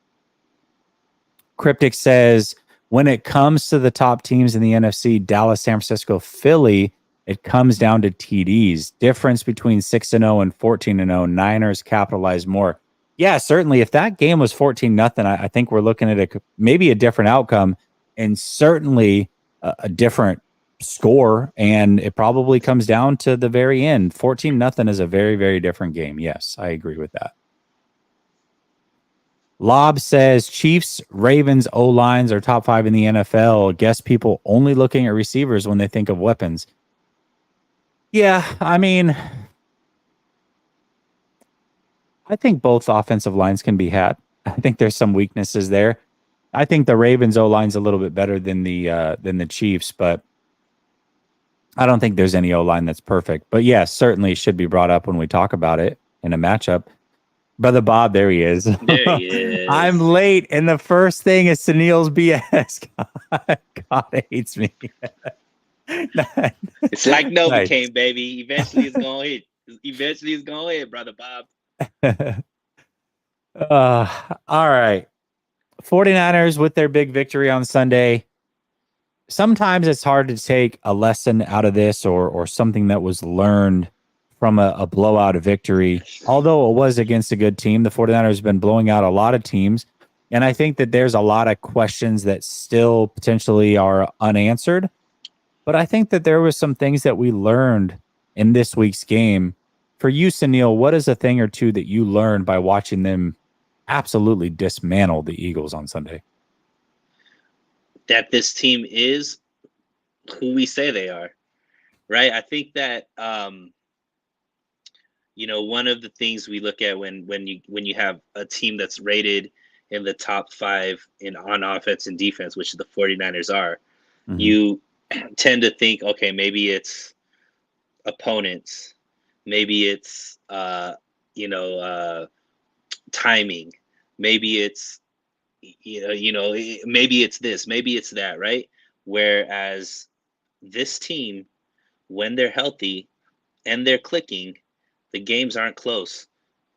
Cryptic says, when it comes to the top teams in the NFC, Dallas, San Francisco, Philly, it comes down to TDs. Difference between 6-0 and 14-0. Niners capitalize more. Yeah, certainly. If that game was 14-0, I think we're looking at maybe a different outcome, and certainly a different score. And it probably comes down to the very end. 14-0 is a very, very different game. Yes, I agree with that. Lob says Chiefs, Ravens, O-lines are top 5 in the NFL. Guess people only looking at receivers when they think of weapons. Yeah, I mean, I think both offensive lines can be had. I think there's some weaknesses there. I think the Ravens O-line's a little bit better than the Chiefs, but I don't think there's any O-line that's perfect. But yes, certainly should be brought up when we talk about it in a matchup. Brother Bob, there he is. There he is. I'm late, and the first thing is Sunil's BS. God hates me. It's like Nice. Novocaine, baby. Eventually it's gonna hit. Eventually it's gonna hit, brother Bob. All right. 49ers with their big victory on Sunday. Sometimes it's hard to take a lesson out of this or something that was learned from a blowout victory. Although it was against a good team, the 49ers have been blowing out a lot of teams. And I think that there's a lot of questions that still potentially are unanswered. But I think that there was some things that we learned in this week's game. For you, Sunil, what is a thing or two that you learned by watching them absolutely dismantle the Eagles on Sunday? That this team is who we say they are, right? I think that one of the things we look at when you have a team that's rated in the top 5 on offense and defense, which the 49ers are, you tend to think, okay, maybe it's opponents, maybe it's timing, maybe it's maybe it's this, maybe it's that, right? Whereas this team, when they're healthy and they're clicking, the games aren't close,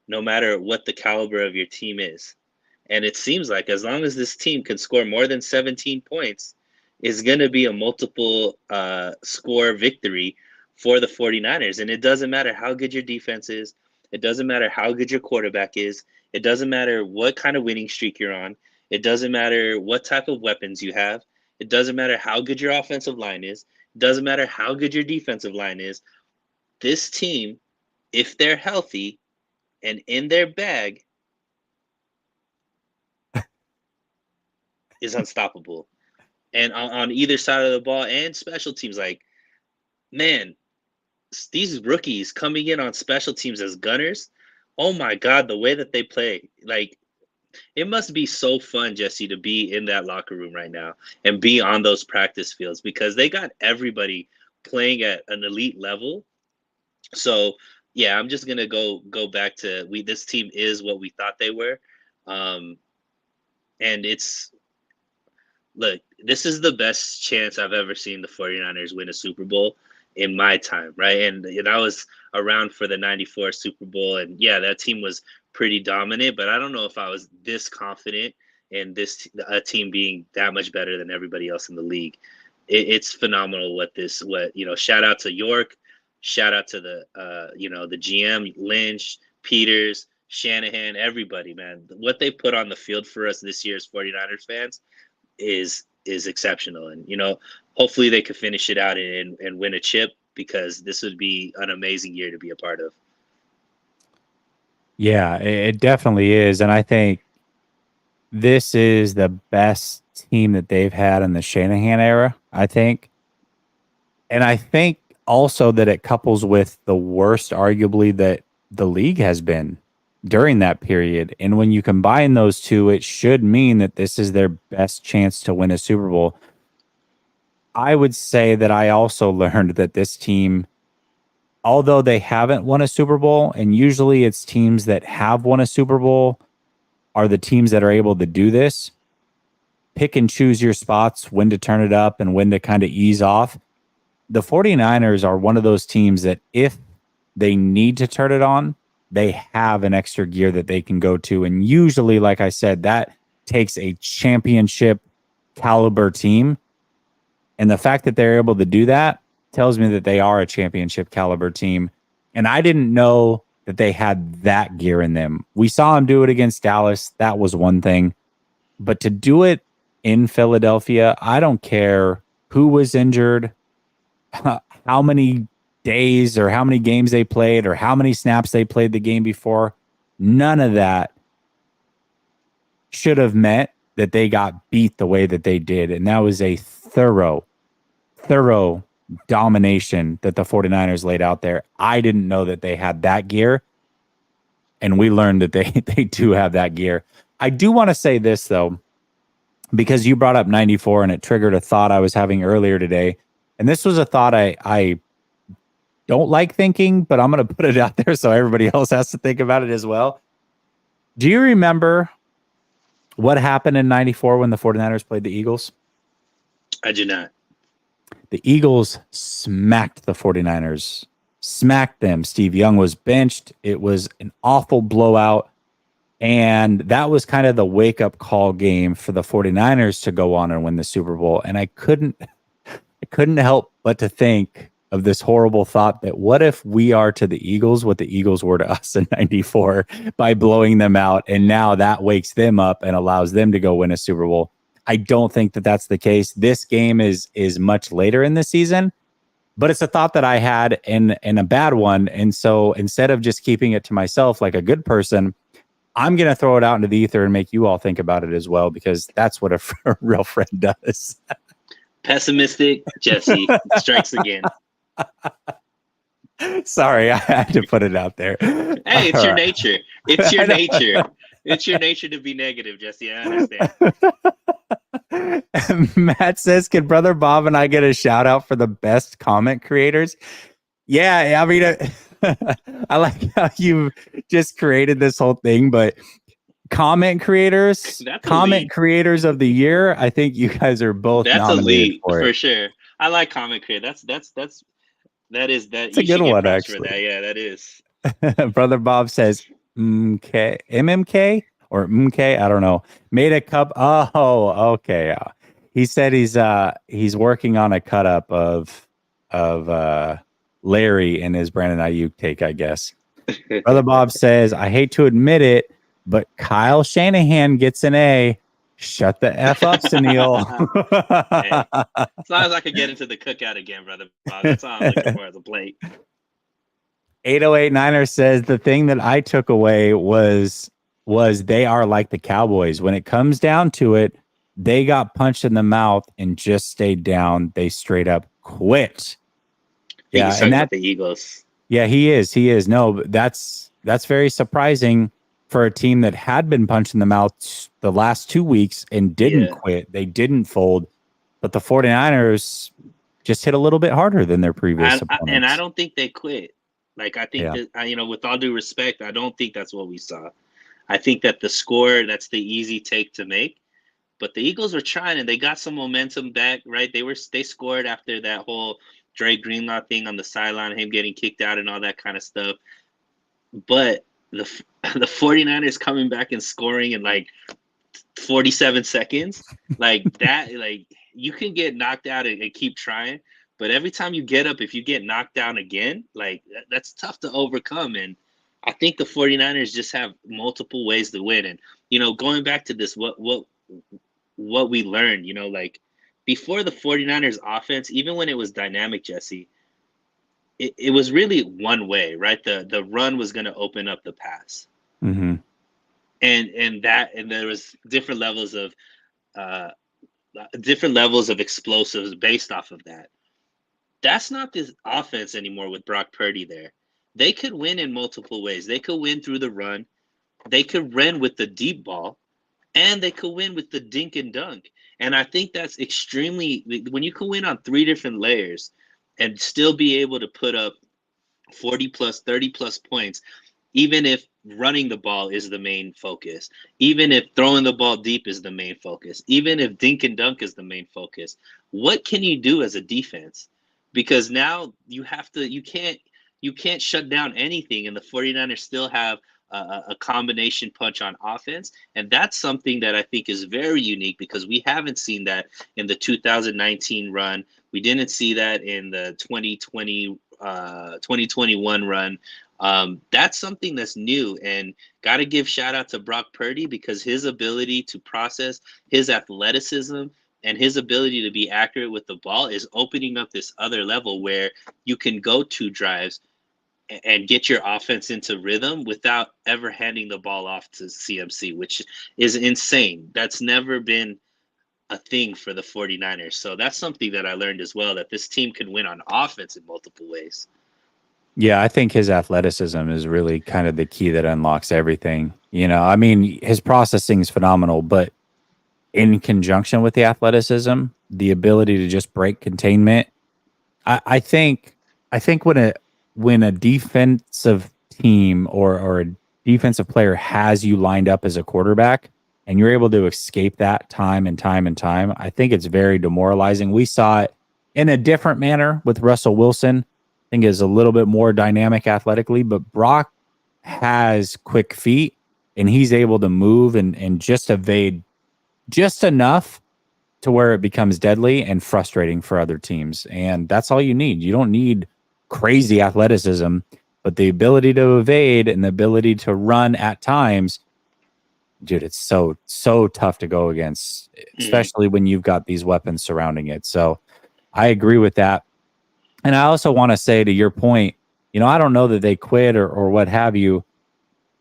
no matter what the caliber of your team is. And it seems like as long as this team can score more than 17 points, it's going to be a multiple score victory for the 49ers. And it doesn't matter how good your defense is. It doesn't matter how good your quarterback is. It doesn't matter what kind of winning streak you're on. It doesn't matter what type of weapons you have. It doesn't matter how good your offensive line is. It doesn't matter how good your defensive line is. This team, if they're healthy and in their bag, is unstoppable. And on either side of the ball and special teams, like, man, these rookies coming in on special teams as gunners, oh my God, the way that they play, like, it must be so fun, Jesse, to be in that locker room right now and be on those practice fields because they got everybody playing at an elite level. So, yeah, I'm just gonna go back to this team is what we thought they were, and look, this is the best chance I've ever seen the 49ers win a Super Bowl in my time, right? And I was around for the 94 Super Bowl, and yeah, that team was pretty dominant, but I don't know if I was this confident in a team being that much better than everybody else in the league. It's phenomenal shout out to York, shout out to the GM, Lynch, Peters, Shanahan, everybody, man. What they put on the field for us this year as 49ers fans is exceptional. And hopefully they could finish it out and win a chip, because this would be an amazing year to be a part of. Yeah, it definitely is. And I think this is the best team that they've had in the Shanahan era, I think. And I think also that it couples with the worst, arguably, that the league has been during that period. And when you combine those two, it should mean that this is their best chance to win a Super Bowl. I would say that I also learned that this team, although they haven't won a Super Bowl, and usually it's teams that have won a Super Bowl are the teams that are able to do this, pick and choose your spots, when to turn it up and when to kind of ease off. The 49ers are one of those teams that if they need to turn it on, they have an extra gear that they can go to. And usually, like I said, that takes a championship caliber team. And the fact that they're able to do that tells me that they are a championship caliber team. And I didn't know that they had that gear in them. We saw them do it against Dallas. That was one thing. But to do it in Philadelphia, I don't care who was injured, how many days or how many games they played or how many snaps they played the game before. None of that should have meant that they got beat the way that they did. And that was a thorough domination that the 49ers laid out there. I didn't know that they had that gear. And we learned that they do have that gear. I do want to say this, though, because you brought up 94 and it triggered a thought I was having earlier today. And this was a thought I don't like thinking, but I'm going to put it out there so everybody else has to think about it as well. Do you remember what happened in 94 when the 49ers played the Eagles? I do not. The Eagles smacked the 49ers. Smacked them. Steve Young was benched. It was an awful blowout. And that was kind of the wake-up call game for the 49ers to go on and win the Super Bowl. And I couldn't help but to think of this horrible thought that what if we are to the Eagles what the Eagles were to us in 94 by blowing them out, and now that wakes them up and allows them to go win a Super Bowl. I don't think that that's the case. This game is much later in the season, but it's a thought that I had and a bad one. And so instead of just keeping it to myself like a good person, I'm going to throw it out into the ether and make you all think about it as well, because that's what a real friend does. Pessimistic Jesse strikes again. Sorry, I had to put it out there. Hey, it's your nature. It's your nature. It's your nature to be negative, Jesse. I understand. Matt says, "Can Brother Bob and I get a shout out for the best comment creators?" Yeah, I mean, I like how you just created this whole thing, but comment creators of the year, I think you guys are both nominated for sure. I like comment creator. That's a good one, actually. Yeah, that is. Brother Bob says MMK or MK, I don't know. Made a cup. Oh, okay. He said he's working on a cut up of Larry and his Brandon Ayuk take, I guess. Brother Bob says, I hate to admit it, but Kyle Shanahan gets an A. Shut the F up, Sunil. Hey, as long as I could get into the cookout again, Brother Bob, that's all I'm looking for as a plate. 808 Niner says the thing that I took away was they are like the Cowboys. When it comes down to it, they got punched in the mouth and just stayed down. They straight up quit. Yeah, and that's the Eagles. Yeah, he is. No, but that's very surprising for a team that had been punched in the mouth the last 2 weeks and didn't quit. They didn't fold, but the 49ers just hit a little bit harder than their previous opponents. And I don't think they quit. Like, I think that, with all due respect, I don't think that's what we saw. I think that the score, that's the easy take to make. But the Eagles were trying, and they got some momentum back, right? They scored after that whole Dre Greenlaw thing on the sideline, him getting kicked out and all that kind of stuff. But the 49ers coming back and scoring in like 47 seconds, like that, like you can get knocked out and keep trying. But every time you get up, if you get knocked down again, like that's tough to overcome. And I think the 49ers just have multiple ways to win. And, going back to this, what we learned, like before the 49ers offense, even when it was dynamic, Jesse, it was really one way, right? The run was going to open up the pass. Mm-hmm. And there was different levels of explosives based off of that. That's not this offense anymore with Brock Purdy there. They could win in multiple ways. They could win through the run. They could win with the deep ball, and they could win with the dink and dunk. And I think that's extremely, when you can win on 3 different layers and still be able to put up 40 plus, 30 plus points, even if running the ball is the main focus, even if throwing the ball deep is the main focus, even if dink and dunk is the main focus, what can you do as a defense? Because now you can't shut down anything, and the 49ers still have a combination punch on offense. And that's something that I think is very unique, because we haven't seen that in the 2019 run. We didn't see that in the 2021 run. That's something that's new, and got to give shout out to Brock Purdy, because his ability to process, his athleticism, and his ability to be accurate with the ball is opening up this other level where you can go 2 drives, and get your offense into rhythm without ever handing the ball off to CMC, which is insane. That's never been a thing for the 49ers. So that's something that I learned as well, that this team can win on offense in multiple ways. Yeah, I think his athleticism is really kind of the key that unlocks everything. I mean, his processing is phenomenal, but in conjunction with the athleticism, the ability to just break containment, I think when a defensive team or a defensive player has you lined up as a quarterback and you're able to escape that time and time and time, I think it's very demoralizing. We saw it in a different manner with Russell Wilson. I think is a little bit more dynamic athletically, but Brock has quick feet and he's able to move and just evade just enough to where it becomes deadly and frustrating for other teams. And that's all you need. You don't need crazy athleticism, but the ability to evade and the ability to run at times, dude, it's so tough to go against, especially when you've got these weapons surrounding it. So I agree with that. And I also want to say to your point, I don't know that they quit or what have you,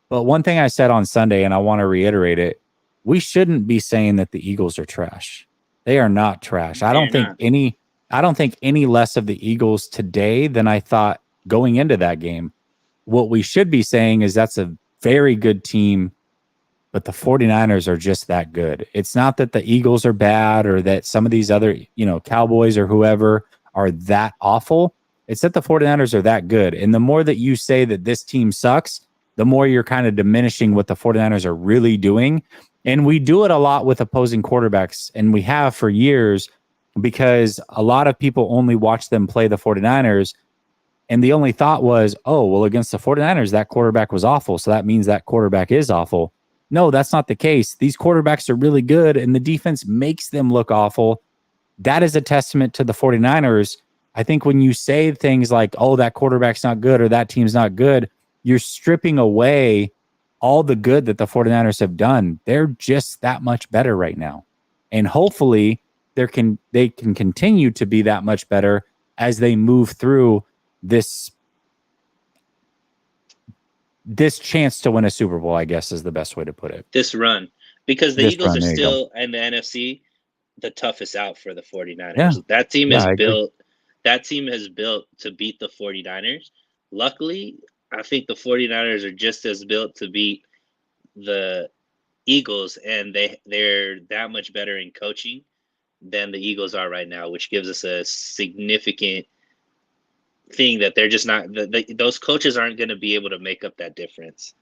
but one thing I said on Sunday, and I want to reiterate it, we shouldn't be saying that the Eagles are trash. They are not trash. I don't think any less of the Eagles today than I thought going into that game. What we should be saying is that's a very good team, but the 49ers are just that good. It's not that the Eagles are bad or that some of these other, Cowboys or whoever are that awful. It's that the 49ers are that good. And the more that you say that this team sucks, the more you're kind of diminishing what the 49ers are really doing. And we do it a lot with opposing quarterbacks, and we have for years because a lot of people only watch them play the 49ers. And the only thought was, oh, well, against the 49ers, that quarterback was awful. So that means that quarterback is awful. No, that's not the case. These quarterbacks are really good, and the defense makes them look awful. That is a testament to the 49ers. I think when you say things like, oh, that quarterback's not good or that team's not good, you're stripping away all the good that the 49ers have done. They're just that much better right now. And hopefully they can continue to be that much better as they move through this chance to win a Super Bowl, I guess is the best way to put it. This run. Because the Eagles are still in the NFC the toughest out for the 49ers. Yeah. That team has built to beat the 49ers. Luckily, I think the 49ers are just as built to beat the Eagles, and they're that much better in coaching than the Eagles are right now, which gives us a significant thing that they're just not those coaches aren't going to be able to make up that difference.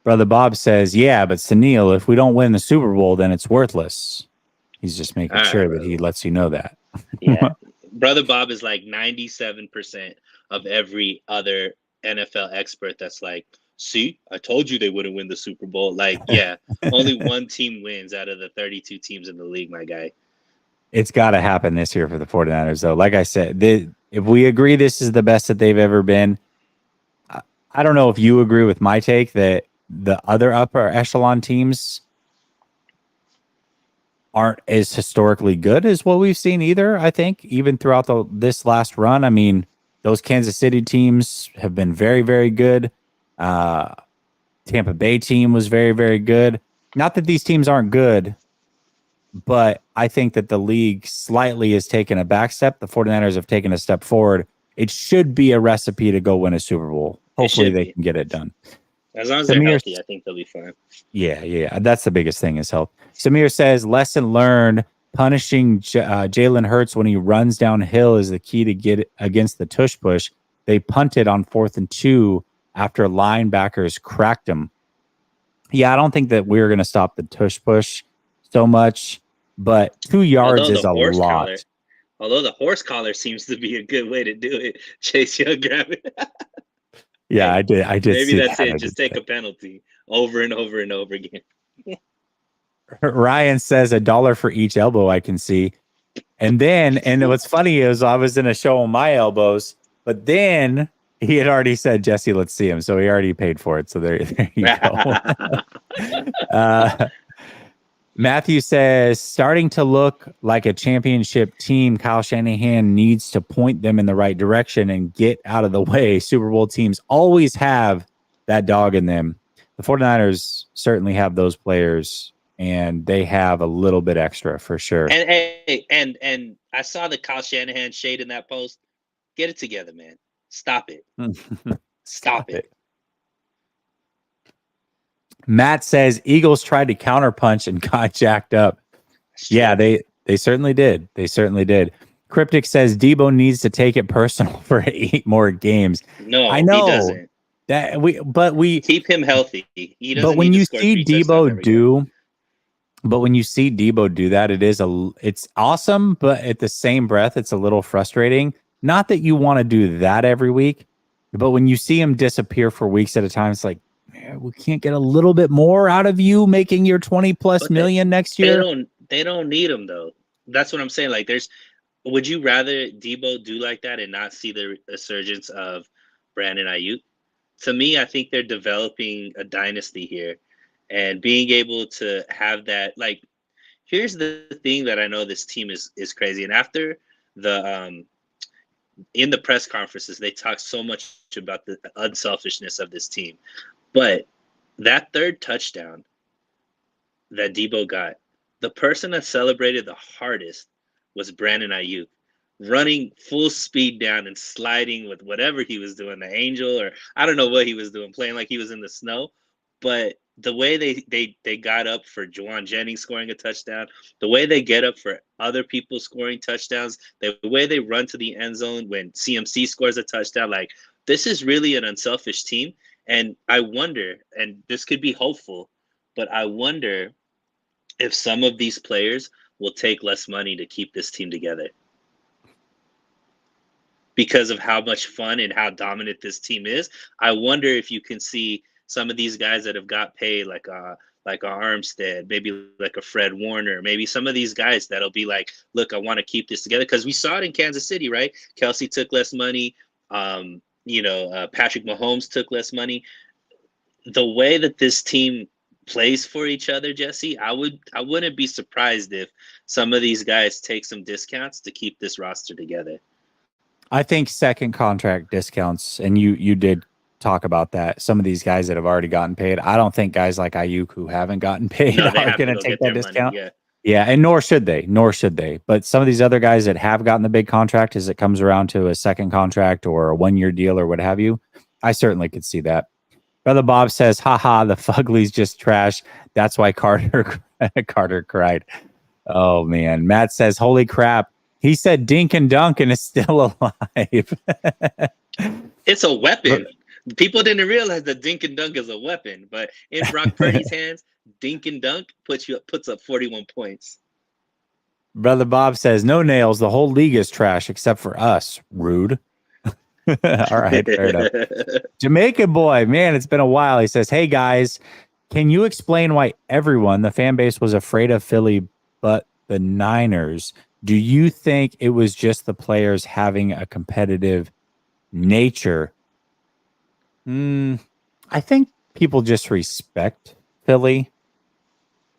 Brother Bob says, yeah, but Sunil, if we don't win the Super Bowl, then it's worthless. He's just making sure that he lets you know that. Yeah. Brother Bob is like 97% of every other NFL expert that's like, see, I told you they wouldn't win the Super Bowl. Like, yeah, only one team wins out of the 32 teams in the league, my guy. It's got to happen this year for the 49ers, though. Like I said, if we agree this is the best that they've ever been, I don't know if you agree with my take that the other upper echelon teams aren't as historically good as what we've seen either. I think even throughout this last run, I mean, those Kansas City teams have been very, very good. Tampa Bay team was very, very good. Not that these teams aren't good, but I think that the league slightly has taken a back step. The 49ers have taken a step forward. It should be a recipe to go win a Super Bowl. Hopefully they can get it done. As long as they're healthy, I think they'll be fine. Yeah. That's the biggest thing is health. Samir says, lesson learned, punishing Jalen Hurts when he runs downhill is the key to get against the tush push. They punted on 4th and 2 after linebackers cracked him. Yeah, I don't think that we're going to stop the tush push so much, but 2 yards is a lot. Although the horse collar seems to be a good way to do it. Chase Young grab it. Yeah, I did. Maybe that's it. Just take a penalty over and over and over again. Ryan says $1 for each elbow I can see. And what's funny is I was in a show on my elbows, but then he had already said, Jesse, let's see him. So he already paid for it. So there you go. Matthew says, starting to look like a championship team, Kyle Shanahan needs to point them in the right direction and get out of the way. Super Bowl teams always have that dog in them. The 49ers certainly have those players, and they have a little bit extra for sure. And I saw the Kyle Shanahan shade in that post. Get it together, man. Stop it. Stop it. Matt says Eagles tried to counterpunch and got jacked up. Yeah, they certainly did. They certainly did. Cryptic says Debo needs to take it personal for 8 more games. No, I know he doesn't. But we keep him healthy. He doesn't. But when need to you score see 3 touchdowns every game. but when you see Debo do that, it's awesome. But at the same breath, it's a little frustrating. Not that you want to do that every week, but when you see him disappear for weeks at a time, it's like, man, we can't get a little bit more out of you making your 20+ million next year. They don't need him though. That's what I'm saying. Like, would you rather Debo do like that and not see the resurgence of Brandon Ayuk? To me, I think they're developing a dynasty here, and being able to have that. Like, here's the thing that I know this team is crazy. And after the in the press conferences, they talk so much about the unselfishness of this team, but that third touchdown that Debo got, the person that celebrated the hardest was Brandon Ayuk, running full speed down and sliding with whatever he was doing, the angel, or I don't know what he was doing, playing like he was in the snow. But the way they got up for Juwan Jennings scoring a touchdown, the way they get up for other people scoring touchdowns, the way they run to the end zone when CMC scores a touchdown, like, this is really an unselfish team. And I wonder, and this could be hopeful, but I wonder if some of these players will take less money to keep this team together because of how much fun and how dominant this team is. I wonder if you can see some of these guys that have got paid, like a Armstead, maybe like a Fred Warner, maybe some of these guys that'll be like, look, I want to keep this together, because we saw it in Kansas City, right? Kelsey took less money. Patrick Mahomes took less money. The way that this team plays for each other, Jesse, I wouldn't be surprised if some of these guys take some discounts to keep this roster together. I think second contract discounts, and you did talk about that. Some of these guys that have already gotten paid, I don't think guys like Ayuk who haven't gotten paid are going to take that discount. Money, yeah, and nor should they. But some of these other guys that have gotten the big contract, as it comes around to a second contract or a 1-year deal or what have you, I certainly could see that. Brother Bob says, haha, the Fugly's just trash. That's why Carter cried. Oh, man. Matt says, holy crap. He said dink and dunk and is still alive. It's a weapon. People didn't realize that dink and dunk is a weapon. But in Brock Purdy's hands, dink and dunk puts up 41 points. Brother Bob says, no nails. The whole league is trash except for us. Rude. All right, fair enough. Jamaican boy, man, it's been a while. He says, hey, guys, can you explain why everyone, the fan base, was afraid of Philly but the Niners? Do you think it was just the players having a competitive nature? I think people just respect Philly.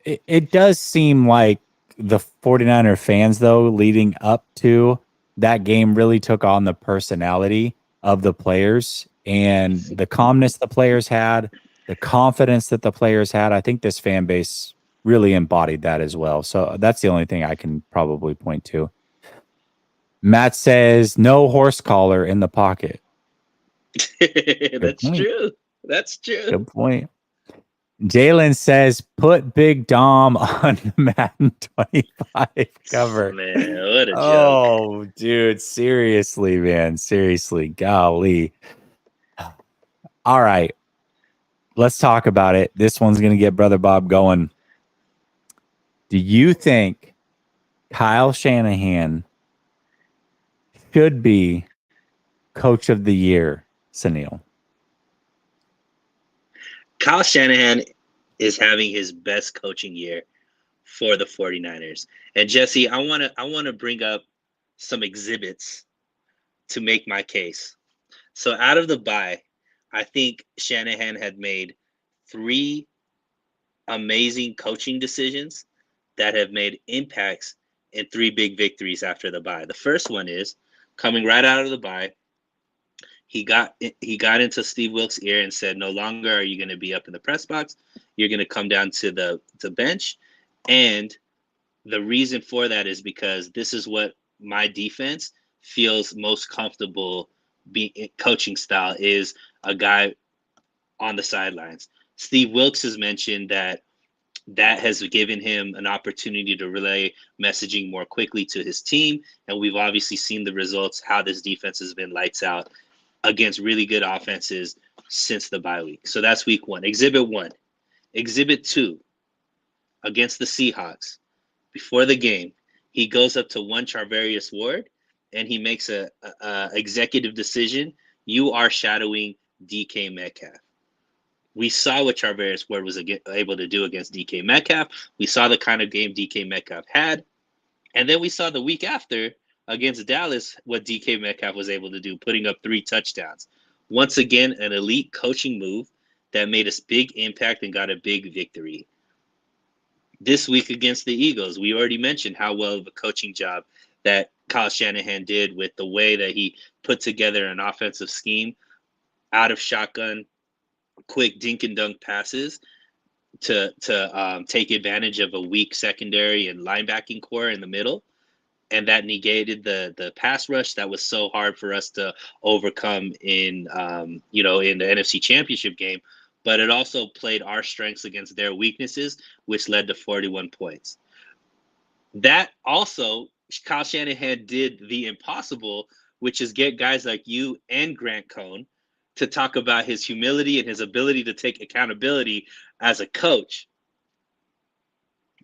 It does seem like the 49er fans, though, leading up to that game really took on the personality of the players and the calmness the players had, the confidence that the players had. I think this fan base really embodied that as well. So that's the only thing I can probably point to. Matt says, no horse collar in the pocket. That's true. That's true. Good point. Jalen says, put Big Dom on the Madden 25 cover. Man, what a joke. Oh, dude. Seriously, man. Seriously. Golly. All right. Let's talk about it. This one's going to get Brother Bob going. Do you think Kyle Shanahan should be Coach of the Year, Sunil? Kyle Shanahan is having his best coaching year for the 49ers. And Jesse, I want to bring up some exhibits to make my case. So out of the bye, I think Shanahan had made 3 amazing coaching decisions that have made impacts in 3 big victories after the bye. The first one is coming right out of the bye. He got into Steve Wilkes' ear and said, "No longer are you going to be up in the press box. You're going to come down to the bench." And the reason for that is because this is what my defense feels most comfortable coaching style is a guy on the sidelines. Steve Wilkes has mentioned that has given him an opportunity to relay messaging more quickly to his team. And we've obviously seen the results, how this defense has been lights out against really good offenses since the bye week. So that's week 1. Exhibit 1. Exhibit 2, against the Seahawks, before the game, he goes up to one Charvarius Ward and he makes a executive decision. You are shadowing DK Metcalf. We saw what Charvarius Ward was able to do against DK Metcalf. We saw the kind of game DK Metcalf had. And then we saw the week after against Dallas what DK Metcalf was able to do, putting up 3 touchdowns. Once again, an elite coaching move that made a big impact and got a big victory. This week against the Eagles, we already mentioned how well of a coaching job that Kyle Shanahan did with the way that he put together an offensive scheme out of shotgun, quick dink and dunk passes to take advantage of a weak secondary and linebacking core in the middle. And that negated the pass rush that was so hard for us to overcome in the NFC Championship game. But it also played our strengths against their weaknesses, which led to 41 points. That also, Kyle Shanahan did the impossible, which is get guys like you and Grant Cohn to talk about his humility and his ability to take accountability as a coach.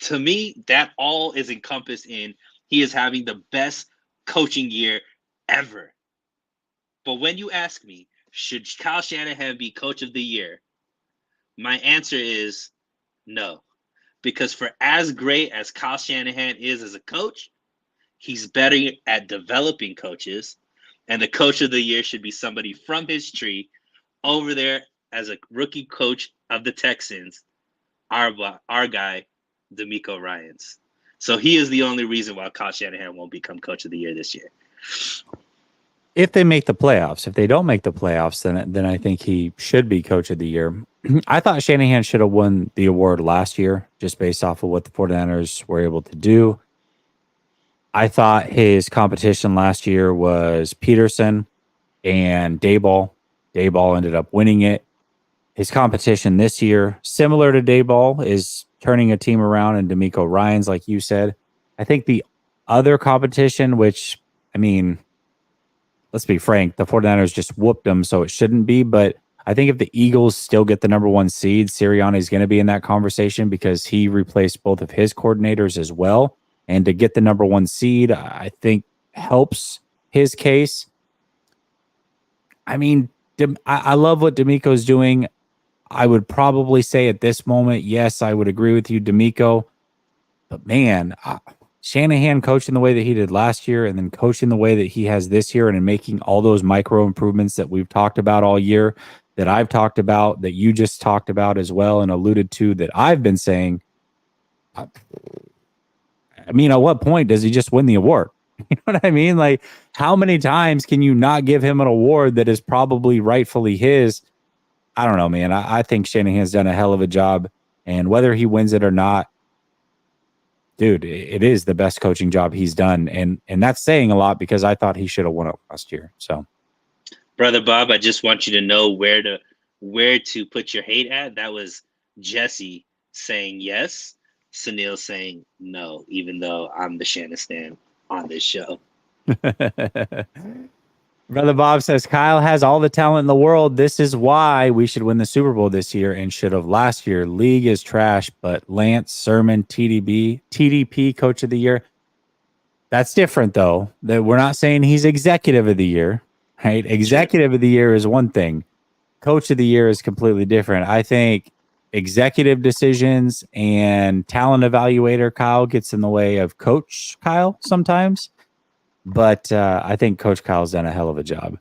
To me, that all is encompassed in he is having the best coaching year ever. But when you ask me, should Kyle Shanahan be coach of the year? My answer is no. Because for as great as Kyle Shanahan is as a coach, he's better at developing coaches. And the coach of the year should be somebody from his tree over there as a rookie coach of the Texans, our guy, DeMeco Ryans. So he is the only reason why Kyle Shanahan won't become coach of the year this year. If they make the playoffs. If they don't make the playoffs, then I think he should be coach of the year. I thought Shanahan should have won the award last year just based off of what the 49ers were able to do. I thought his competition last year was Peterson and Daboll. Daboll ended up winning it. His competition this year, similar to Daboll, is turning a team around, and DeMeco Ryans, like you said. I think the other competition, which, I mean, let's be frank, the 49ers just whooped them, so it shouldn't be. But I think if the Eagles still get the number 1 seed, Sirianni is going to be in that conversation because he replaced both of his coordinators as well. And to get the number 1 seed, I think helps his case. I mean, I love what DeMeco's doing. I would probably say at this moment, yes, I would agree with you, DeMeco. But man, Shanahan coaching the way that he did last year and then coaching the way that he has this year and making all those micro improvements that we've talked about all year, that I've talked about, that you just talked about as well and alluded to, that I've been saying. I mean, at what point does he just win the award? You know what I mean? Like, how many times can you not give him an award that is probably rightfully his? I don't know, man. I think Shanahan's done a hell of a job. And whether he wins it or not, dude, it is the best coaching job he's done. And that's saying a lot because I thought he should have won it last year. So, Brother Bob, I just want you to know where to put your hate at. That was Jesse saying yes, Sunil saying no, even though I'm the Shanistan on this show. Brother Bob says, Kyle has all the talent in the world. This is why we should win the Super Bowl this year and should have last year. League is trash, but Lance, Sermon, TDP, coach of the year. That's different, though. That we're not saying he's executive of the year, right? Executive of the year is one thing. Coach of the year is completely different. I think executive decisions and talent evaluator Kyle gets in the way of Coach Kyle sometimes. But I think Coach Kyle's done a hell of a job.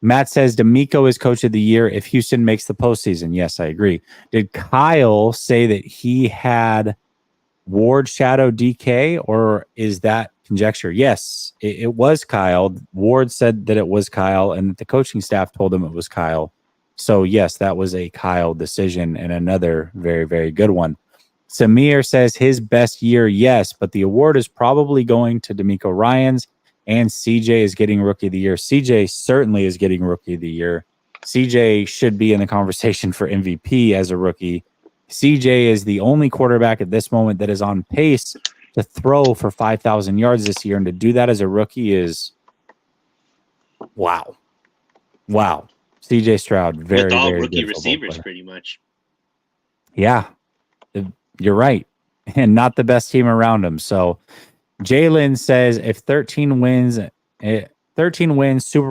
Matt says DeMeco is coach of the year if Houston makes the postseason. Yes, I agree. Did Kyle say that he had Ward shadow DK, or is that conjecture? Yes, it was Kyle. Ward said that it was Kyle, and the coaching staff told him it was Kyle. So yes, that was a Kyle decision, and another very, very good one. Samir says his best year, yes, but the award is probably going to D'Amico Ryans, and CJ is getting Rookie of the Year. CJ certainly is getting Rookie of the Year. CJ should be in the conversation for MVP as a rookie. CJ is the only quarterback at this moment that is on pace to throw for 5,000 yards this year, and to do that as a rookie is wow. Wow. CJ Stroud, very, with all very rookie good football receivers, player. pretty much. Yeah, you're right. And not the best team around him. So Jalen says if 13 wins, Super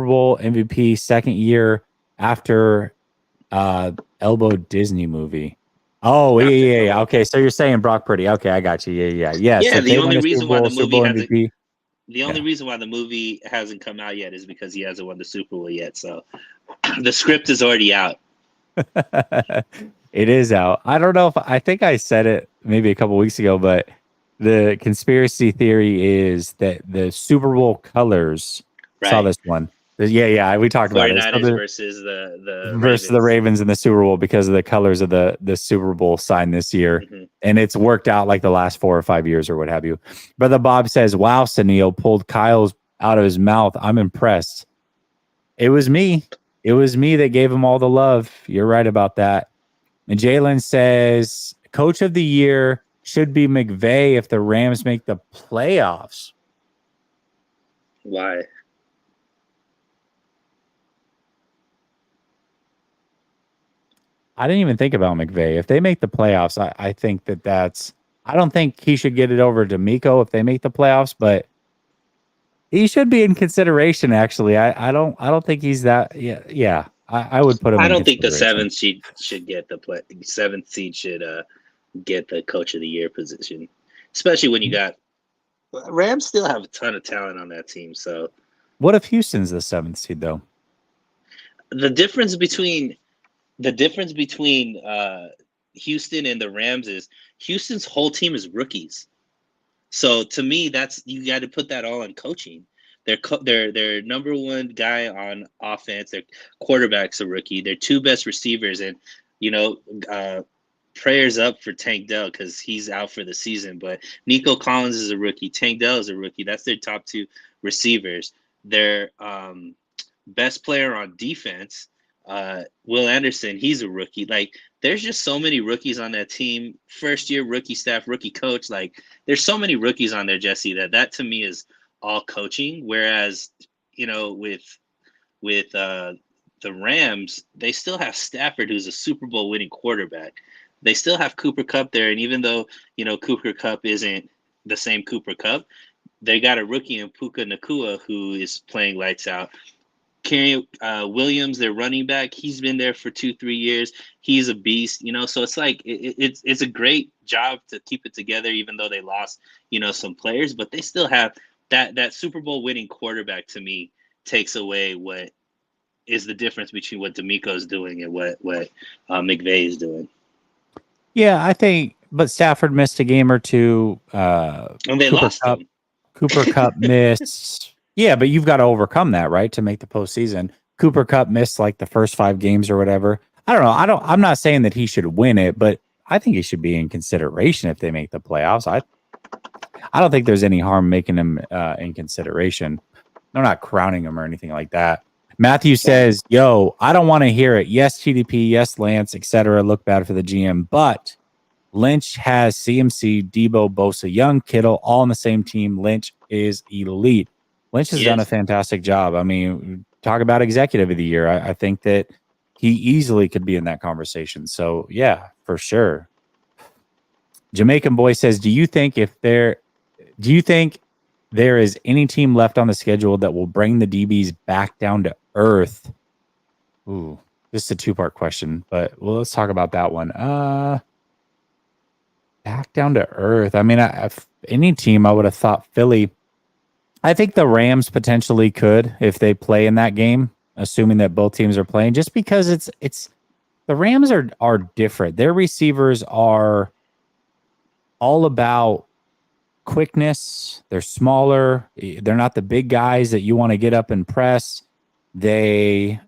Bowl MVP, second year after Elbow Disney movie. Oh, yeah. Okay, so you're saying Brock Purdy. Okay, I got you. Yeah. Yeah, So the they only win a reason why the Super movie Bowl hasn't MVP. the only reason why the movie hasn't come out yet is because he hasn't won the Super Bowl yet. So the script is already out. It is out. I don't know if I think I said it maybe a couple weeks ago, but the conspiracy theory is that the Super Bowl colors saw this one. Yeah, we talked about it. 49ers versus the versus the Ravens in the Super Bowl because of the colors of the Super Bowl sign this year. Mm-hmm. And it's worked out like the last 4 or 5 years or what have you. Brother Bob says, wow, Sunil pulled Kyle's out of his mouth. I'm impressed. It was me. It was me that gave him all the love. You're right about that. And Jalen says, Coach of the Year should be McVay if the Rams make the playoffs. Why? I didn't even think about McVay. If they make the playoffs, I think that's. I don't think he should get it over to Miko if they make the playoffs, but he should be in consideration. Actually, I don't think he's that. Yeah. I would put him. I don't think the seventh seed should get the play. Seventh seed should get the Coach of the Year position, especially when you got Rams still have a ton of talent on that team. So, what if Houston's the 7th seed though? The difference between Houston and the Rams is Houston's whole team is rookies. So to me, that's you got to put that all on coaching. Their number one guy on offense, their quarterback's a rookie. Their 2 best receivers, and prayers up for Tank Dell because he's out for the season. But Nico Collins is a rookie. Tank Dell is a rookie. That's their top 2 receivers. Their best player on defense, Will Anderson, he's a rookie. Like, there's just so many rookies on that team. First year rookie staff, rookie coach. Like, there's so many rookies on there, Jesse, that to me is all coaching. Whereas, with the Rams, they still have Stafford, who's a Super Bowl winning quarterback. They still have Cooper Kupp there. And even though, Cooper Kupp isn't the same Cooper Kupp, they got a rookie in Puka Nacua who is playing lights out. Kerry Williams, their running back, he's been there for 2-3 years. He's a beast, so it's like it's a great job to keep it together, even though they lost, some players, but they still have that Super Bowl winning quarterback. To me, takes away what is the difference between what D'Amico is doing and what McVay is doing. Yeah, I think, but Stafford missed a game or two. And they lost him. Cooper Kupp missed. Yeah, but you've got to overcome that, right, to make the postseason. Cooper Kupp missed like the first 5 games or whatever. I don't know. I'm not saying that he should win it, but I think he should be in consideration if they make the playoffs. I don't think there's any harm making him in consideration. I'm not crowning him or anything like that. Matthew says, yo, I don't want to hear it. Yes, TDP, yes, Lance, etc. Look bad for the GM, but Lynch has CMC, Debo, Bosa, Young, Kittle, all on the same team. Lynch is elite. Lynch has done a fantastic job. I mean, talk about executive of the year. I think that he easily could be in that conversation. So, yeah, for sure. Jamaican Boy says, do you think there is any team left on the schedule that will bring the DBs back down to earth? Ooh, this is a 2-part question, but let's talk about that one. Back down to earth. I mean, if any team, I would have thought Philly. I think the Rams potentially could if they play in that game, assuming that both teams are playing, just because it's the Rams are different. Their receivers are all about quickness. They're smaller. They're not the big guys that you want to get up and press. They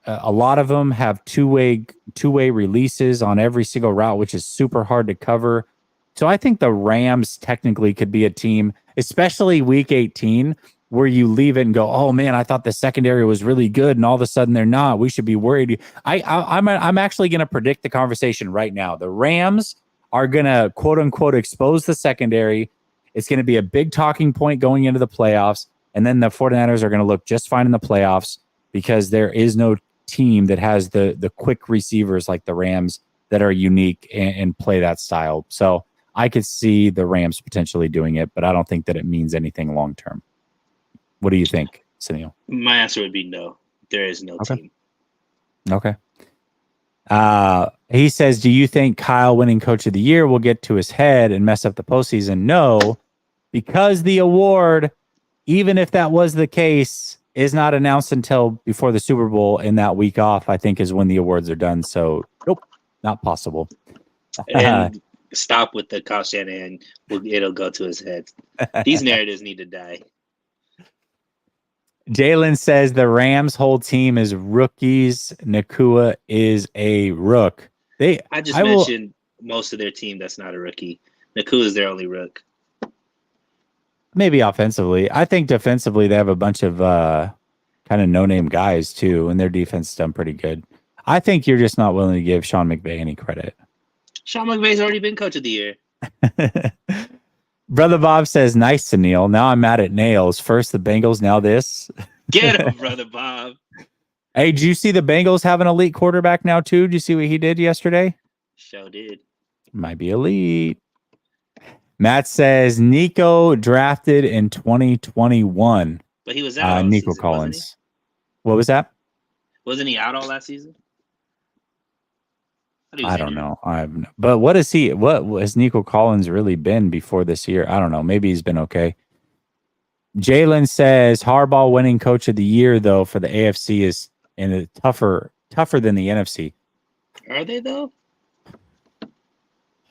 a lot of them have two-way releases on every single route, which is super hard to cover. So I think the Rams technically could be a team, especially week 18, where you leave it and go, "Oh man, I thought the secondary was really good, and all of a sudden they're not. We should be worried." I'm actually going to predict the conversation right now. The Rams are going to quote unquote expose the secondary. It's going to be a big talking point going into the playoffs, and then the 49ers are going to look just fine in the playoffs because there is no team that has the quick receivers like the Rams that are unique and play that style. So I could see the Rams potentially doing it, but I don't think that it means anything long term. What do you think, Sunil? My answer would be no. There is no team. Okay. He says, do you think Kyle winning coach of the year will get to his head and mess up the postseason? No, because the award, even if that was the case, is not announced until before the Super Bowl, and that week off, I think, is when the awards are done. So, nope, not possible. And stop with the Kyle Shanahan. It'll go to his head. These narratives need to die. Jalen says the Rams' whole team is rookies. Nacua is a rook. I mentioned most of their team that's not a rookie. Nacua is their only rook. Maybe offensively. I think defensively they have a bunch of kind of no-name guys too, and their defense is done pretty good. I think you're just not willing to give Sean McVay any credit. Sean McVay's already been coach of the year. Brother Bob says, nice to Neil. Now I'm mad at Nails. First the Bengals, now this. Get him, Brother Bob. Hey, did you see the Bengals have an elite quarterback now too? Did you see what he did yesterday? Sure did. Might be elite. Matt says Nico drafted in 2021. But he was out. Nico Collins. What was that? Wasn't he out all last season? I don't know. But what has Nico Collins really been before this year? I don't know. Maybe he's been okay. Jalen says Harbaugh winning coach of the year though for the AFC is tougher than the NFC. Are they though?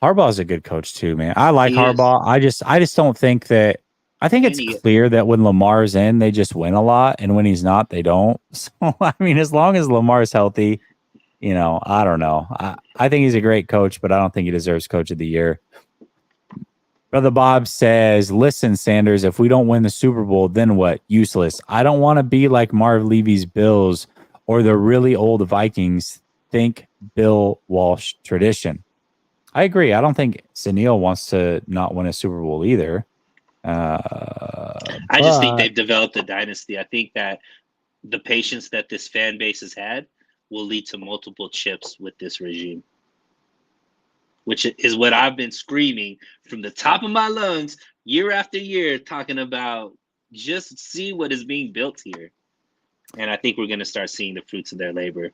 Harbaugh's a good coach too, man. I like Harbaugh. I just don't think that. I think it's clear that when Lamar's in, they just win a lot, and when he's not, they don't. So I mean, as long as Lamar's healthy, I don't know. I think he's a great coach, but I don't think he deserves coach of the year. Brother Bob says, listen, Sanders, if we don't win the Super Bowl, then what? Useless. I don't want to be like Marv Levy's Bills or the really old Vikings. Think Bill Walsh tradition. I agree. I don't think Sunil wants to not win a Super Bowl either. I just think they've developed a dynasty. I think that the patience that this fan base has had will lead to multiple chips with this regime, which is what I've been screaming from the top of my lungs year after year, talking about just see what is being built here. And I think we're going to start seeing the fruits of their labor.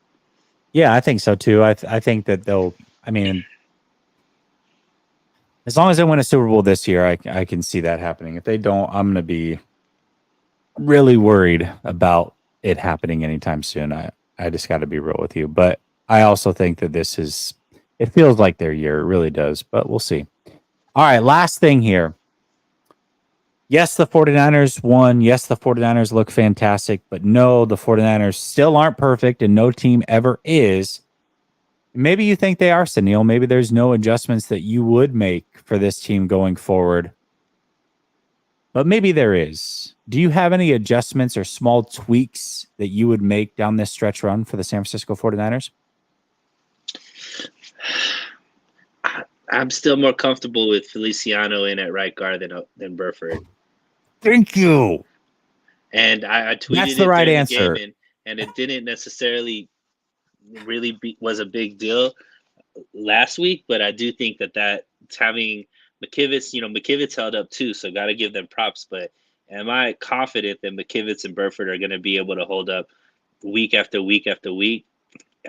Yeah, I think so too. I think that as long as they win a Super Bowl this year, I can see that happening. If they don't, I'm going to be really worried about it happening anytime soon. I just got to be real with you. But I also think that it feels like their year. It really does. But we'll see. All right, last thing here. Yes, the 49ers won. Yes, the 49ers look fantastic. But no, the 49ers still aren't perfect, and no team ever is. Maybe you think they are, Sunil. Maybe there's no adjustments that you would make for this team going forward. But maybe there is. Do you have any adjustments or small tweaks that you would make down this stretch run for the San Francisco 49ers? I'm still more comfortable with Feliciano in at right guard than Burford. Thank you. And I tweeted that's the right answer. And it didn't necessarily really was a big deal last week, but I do think that having McKivitz, McKivitz held up too, so got to give them props. But am I confident that McKivitz and Burford are going to be able to hold up week after week after week?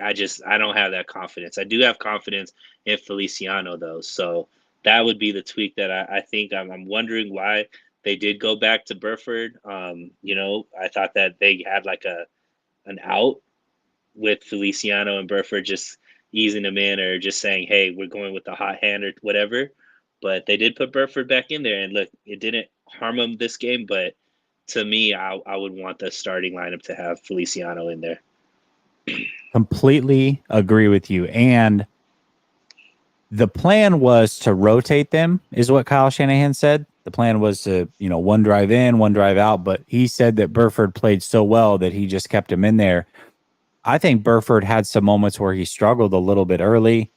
I don't have that confidence. I do have confidence in Feliciano though, so that would be the tweak that I think. I'm wondering why they did go back to Burford. I thought that they had like an out with Feliciano and Burford just easing them in or just saying, hey, we're going with the hot hand or whatever. But they did put Burford back in there, and look, it didn't harm him this game. But to me, I would want the starting lineup to have Feliciano in there. Completely agree with you. And the plan was to rotate them, is what Kyle Shanahan said. The plan was to, one drive in, one drive out. But he said that Burford played so well that he just kept him in there. I think Burford had some moments where he struggled a little bit early.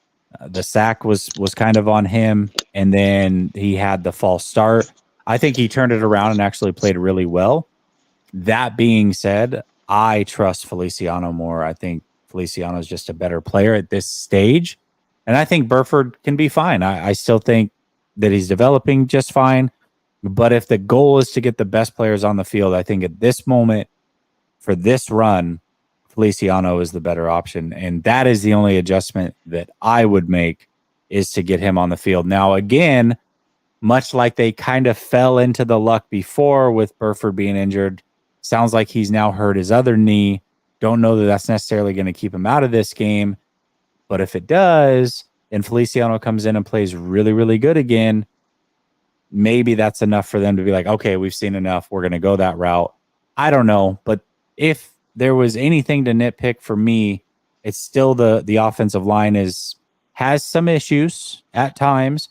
The sack was kind of on him, and then he had the false start. I think he turned it around and actually played really well. That being said, I trust Feliciano more. I think Feliciano is just a better player at this stage, and I think Burford can be fine. I still think that he's developing just fine, but if the goal is to get the best players on the field, I think at this moment for this run, Feliciano is the better option, and that is the only adjustment that I would make is to get him on the field. Now, again, much like they kind of fell into the luck before with Burford being injured, sounds like he's now hurt his other knee. Don't know that that's necessarily going to keep him out of this game, but if it does, and Feliciano comes in and plays really, really good again, maybe that's enough for them to be like, okay, we've seen enough. We're going to go that route. I don't know, but if there was anything to nitpick for me, it's still the offensive line has some issues at times.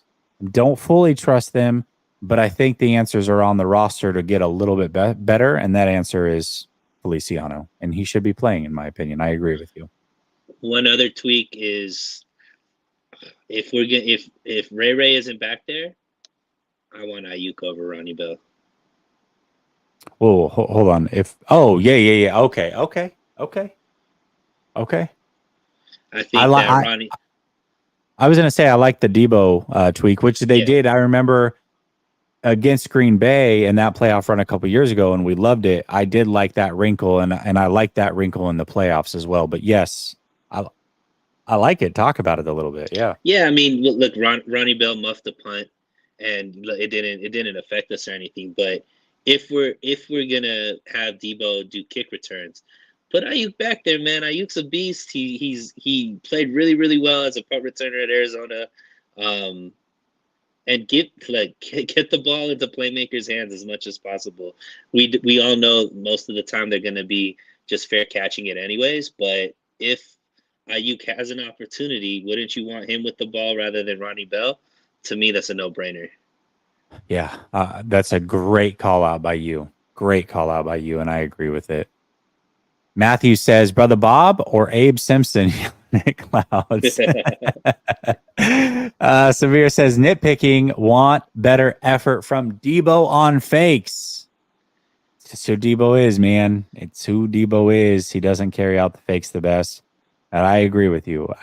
Don't fully trust them, but I think the answers are on the roster to get a little bit better, and that answer is Feliciano, and he should be playing, in my opinion. I agree with you. One other tweak is if Ray isn't back there, I want Ayuk over Ronnie Bell. Oh, hold on. Yeah. Okay. I think Ronnie. I was gonna say I like the Debo tweak, which they did. I remember against Green Bay in that playoff run a couple years ago, and we loved it. I did like that wrinkle, and I like that wrinkle in the playoffs as well. But yes, I like it. Talk about it a little bit. Yeah. Yeah, I mean, look, Ronnie Bell muffed the punt, and it didn't affect us or anything. But if we're gonna have Debo do kick returns, put Ayuk back there, man. Ayuk's a beast. He played really, really well as a punt returner at Arizona, and get the ball into playmakers' hands as much as possible. We all know most of the time they're gonna be just fair catching it anyways. But if Ayuk has an opportunity, wouldn't you want him with the ball rather than Ronnie Bell? To me, that's a no-brainer. Yeah, that's a great call out by you. And I agree with it. Matthew says, Brother Bob or Abe Simpson? Nick Clouds. Severe says, nitpicking, want better effort from Debo on fakes. It's just who Debo is, man. It's who Debo is. He doesn't carry out the fakes the best. And I agree with you.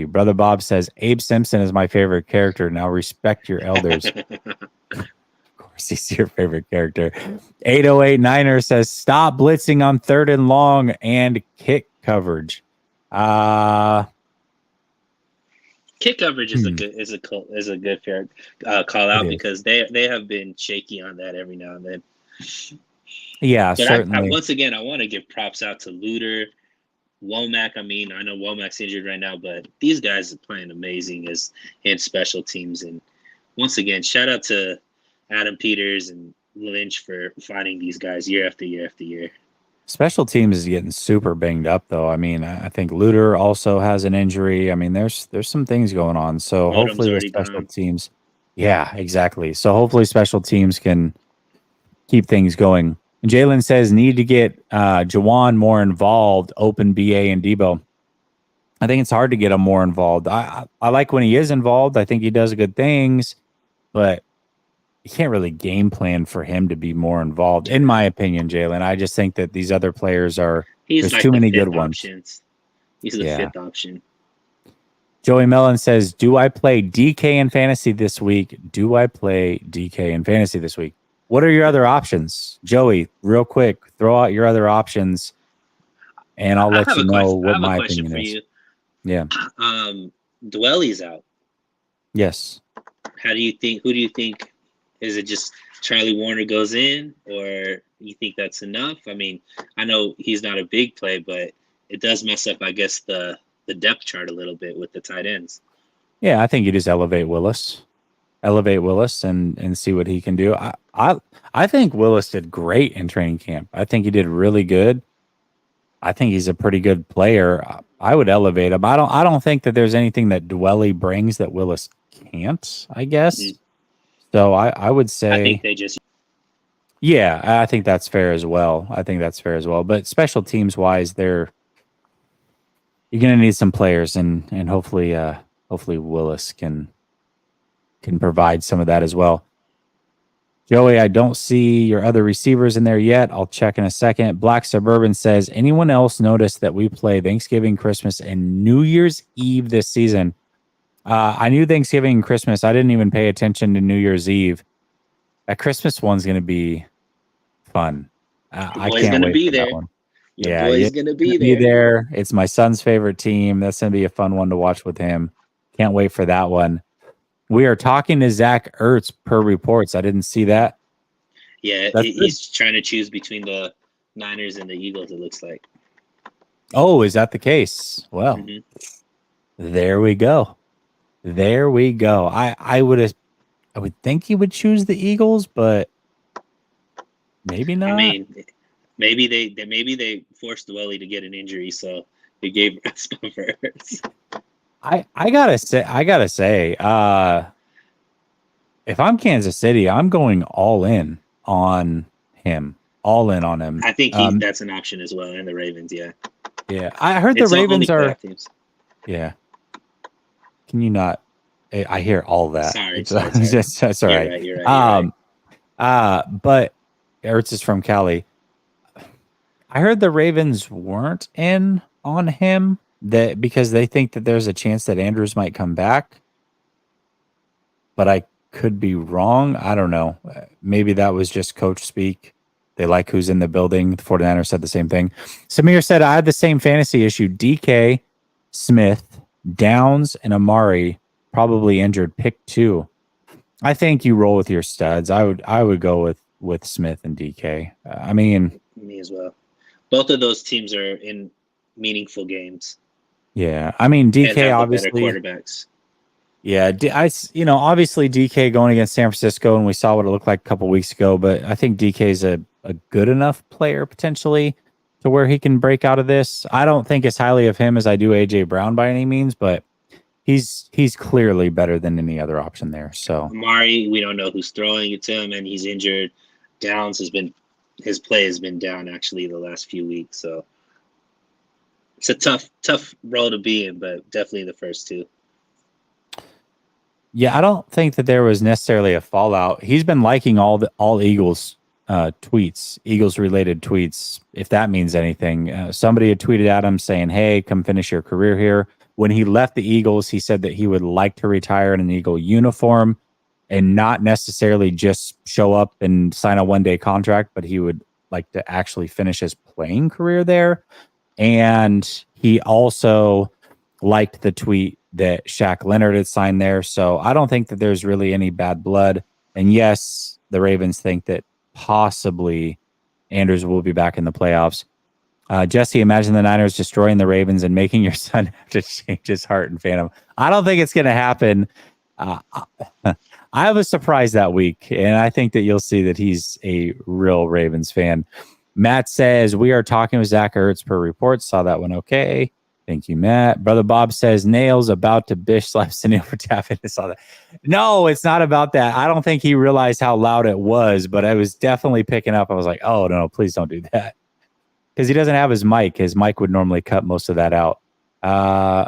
Brother Bob says, Abe Simpson is my favorite character. Now respect your elders. Of course, he's your favorite character. 808 Niner says, stop blitzing on 3rd and long and kick coverage. Kick coverage is a good fair call out because they have been shaky on that every now and then. Yeah, but certainly. Once again, I want to give props out to Luter. Womack, I know Womack's injured right now, but these guys are playing amazing in special teams. And once again, shout out to Adam Peters and Lynch for finding these guys year after year after year. Special teams is getting super banged up, though. I mean, I think Luter also has an injury. I mean, there's some things going on. So hopefully the special teams. Yeah, exactly. So hopefully special teams can keep things going. Jalen says, need to get Juwan more involved, open BA and Debo. I think it's hard to get him more involved. I like when he is involved. I think he does good things, but you can't really game plan for him to be more involved, in my opinion, Jalen. I just think that these other players there's too many good ones. He's the fifth option. Joey Mellon says, do I play DK in fantasy this week? What are your other options? Joey, real quick, throw out your other options, and I'll let you know what my opinion is. Yeah. Dwelly's out. Yes. Who do you think? Is it just Charlie Warner goes in, or you think that's enough? I mean, I know he's not a big play, but it does mess up, I guess, the depth chart a little bit with the tight ends. Yeah, I think you just elevate Willis. elevate Willis and see what he can do. I think Willis did great in training camp. I think he did really good. I think he's a pretty good player. I would elevate him. I don't think that there's anything that Dwelly brings that Willis can't, I guess. Mhm. So I would say I think they just yeah, I think that's fair as well. But special teams wise, you're gonna need some players and hopefully Willis can provide some of that as well. Joey, I don't see your other receivers in there yet. I'll check in a second. Black Suburban says, anyone else notice that we play Thanksgiving, Christmas, and New Year's Eve this season? I knew Thanksgiving and Christmas. I didn't even pay attention to New Year's Eve. That Christmas one's going to be fun. I boy's can't gonna wait be for that there. one. Your Yeah, boy's gonna be there. there. It's my son's favorite team. That's going to be a fun one to watch with him. Can't wait for that one. We are talking to Zach Ertz per reports. I didn't see that. Yeah, That's he's trying to choose between the Niners and the Eagles, it looks like. Oh, is that the case? Well, Mhm. there we go. There we go. I would think he would choose the Eagles, but maybe not. I mean, maybe they forced Dwelly to get an injury, so they gave us first. I gotta say, if I'm Kansas City, I'm going all in on him. All in on him. I think that's an option as well, and the Ravens, yeah. Yeah, I heard It's the only Ravens are. playoff teams. Yeah. Can you not? I hear all that. Sorry. That's all right. You're right. But Ertz is from Cali. I heard the Ravens weren't in on him because they think that there's a chance that Andrews might come back. But I could be wrong. I don't know. Maybe that was just coach speak. They like who's in the building. The 49ers said the same thing. Samir said, I had the same fantasy issue. DK, Smith, Downs, and Amari probably injured. Pick 2. I think you roll with your studs. I would go with Smith and DK. Me as well. Both of those teams are in meaningful games. Yeah. I mean, And DK have the obviously better quarterbacks. Yeah, obviously DK going against San Francisco, and we saw what it looked like a couple weeks ago, but I think DK is a good enough player potentially to where he can break out of this. I don't think as highly of him as I do AJ Brown by any means, but he's clearly better than any other option there. So Amari, we don't know who's throwing it to him, and he's injured. Downs his play has been down actually the last few weeks, so it's a tough role to be in, but definitely the first two. yeah, I don't think that there was necessarily a fallout. He's been liking all Eagles tweets, Eagles related tweets, if that means anything. Somebody had tweeted at him saying, "Hey, come finish your career here." When he left the Eagles, he said that he would like to retire in an Eagle uniform and not necessarily just show up and sign a one-day contract, but he would like to actually finish his playing career there. And he also liked the tweet that Shaq Leonard had signed there. So I don't think that there's really any bad blood. And yes, the Ravens think that possibly Andrews will be back in the playoffs. Jesse, imagine the Niners destroying the Ravens and making your son have to change his heart and fan him. I don't think it's going to happen. I have a surprise that week, and I think that you'll see that he's a real Ravens fan. Matt says, we are talking with Zach Ertz per report. Saw that one okay. Thank you, Matt. Brother Bob says, Nails about to bish slap Sunil for tapping. I saw that. No, it's not about that. I don't think he realized how loud it was, but I was definitely picking up. I was like, oh, no, please don't do that. Because he doesn't have his mic. His mic would normally cut most of that out.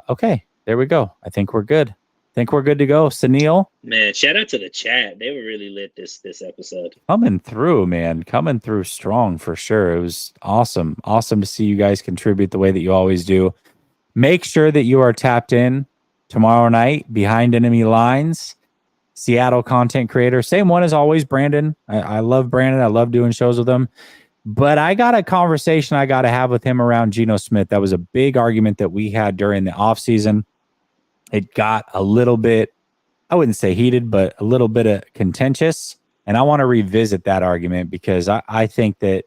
Okay, there we go. I think we're good. I think we're good to go. Sunil. Man, shout out to the chat. They were really lit this episode. Coming through, man. Coming through strong for sure. It was awesome. Awesome to see you guys contribute the way that you always do. Make sure that you are tapped in tomorrow night, Behind Enemy Lines, Seattle content creator. Same one as always, Brandon. I love Brandon. I love doing shows with him. But I got a conversation I got to have with him around Geno Smith. That was a big argument that we had during the offseason. It got a little bit, I wouldn't say heated, but a little bit of contentious. And I want to revisit that argument because I think that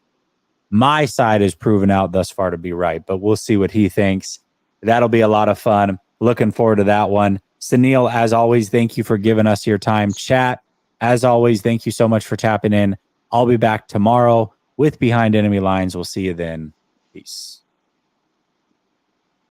my side is proven out thus far to be right. But we'll see what he thinks. That'll be a lot of fun. Looking forward to that one. Sunil, as always, thank you for giving us your time. Chat, as always, thank you so much for tapping in. I'll be back tomorrow with Behind Enemy Lines. We'll see you then. Peace.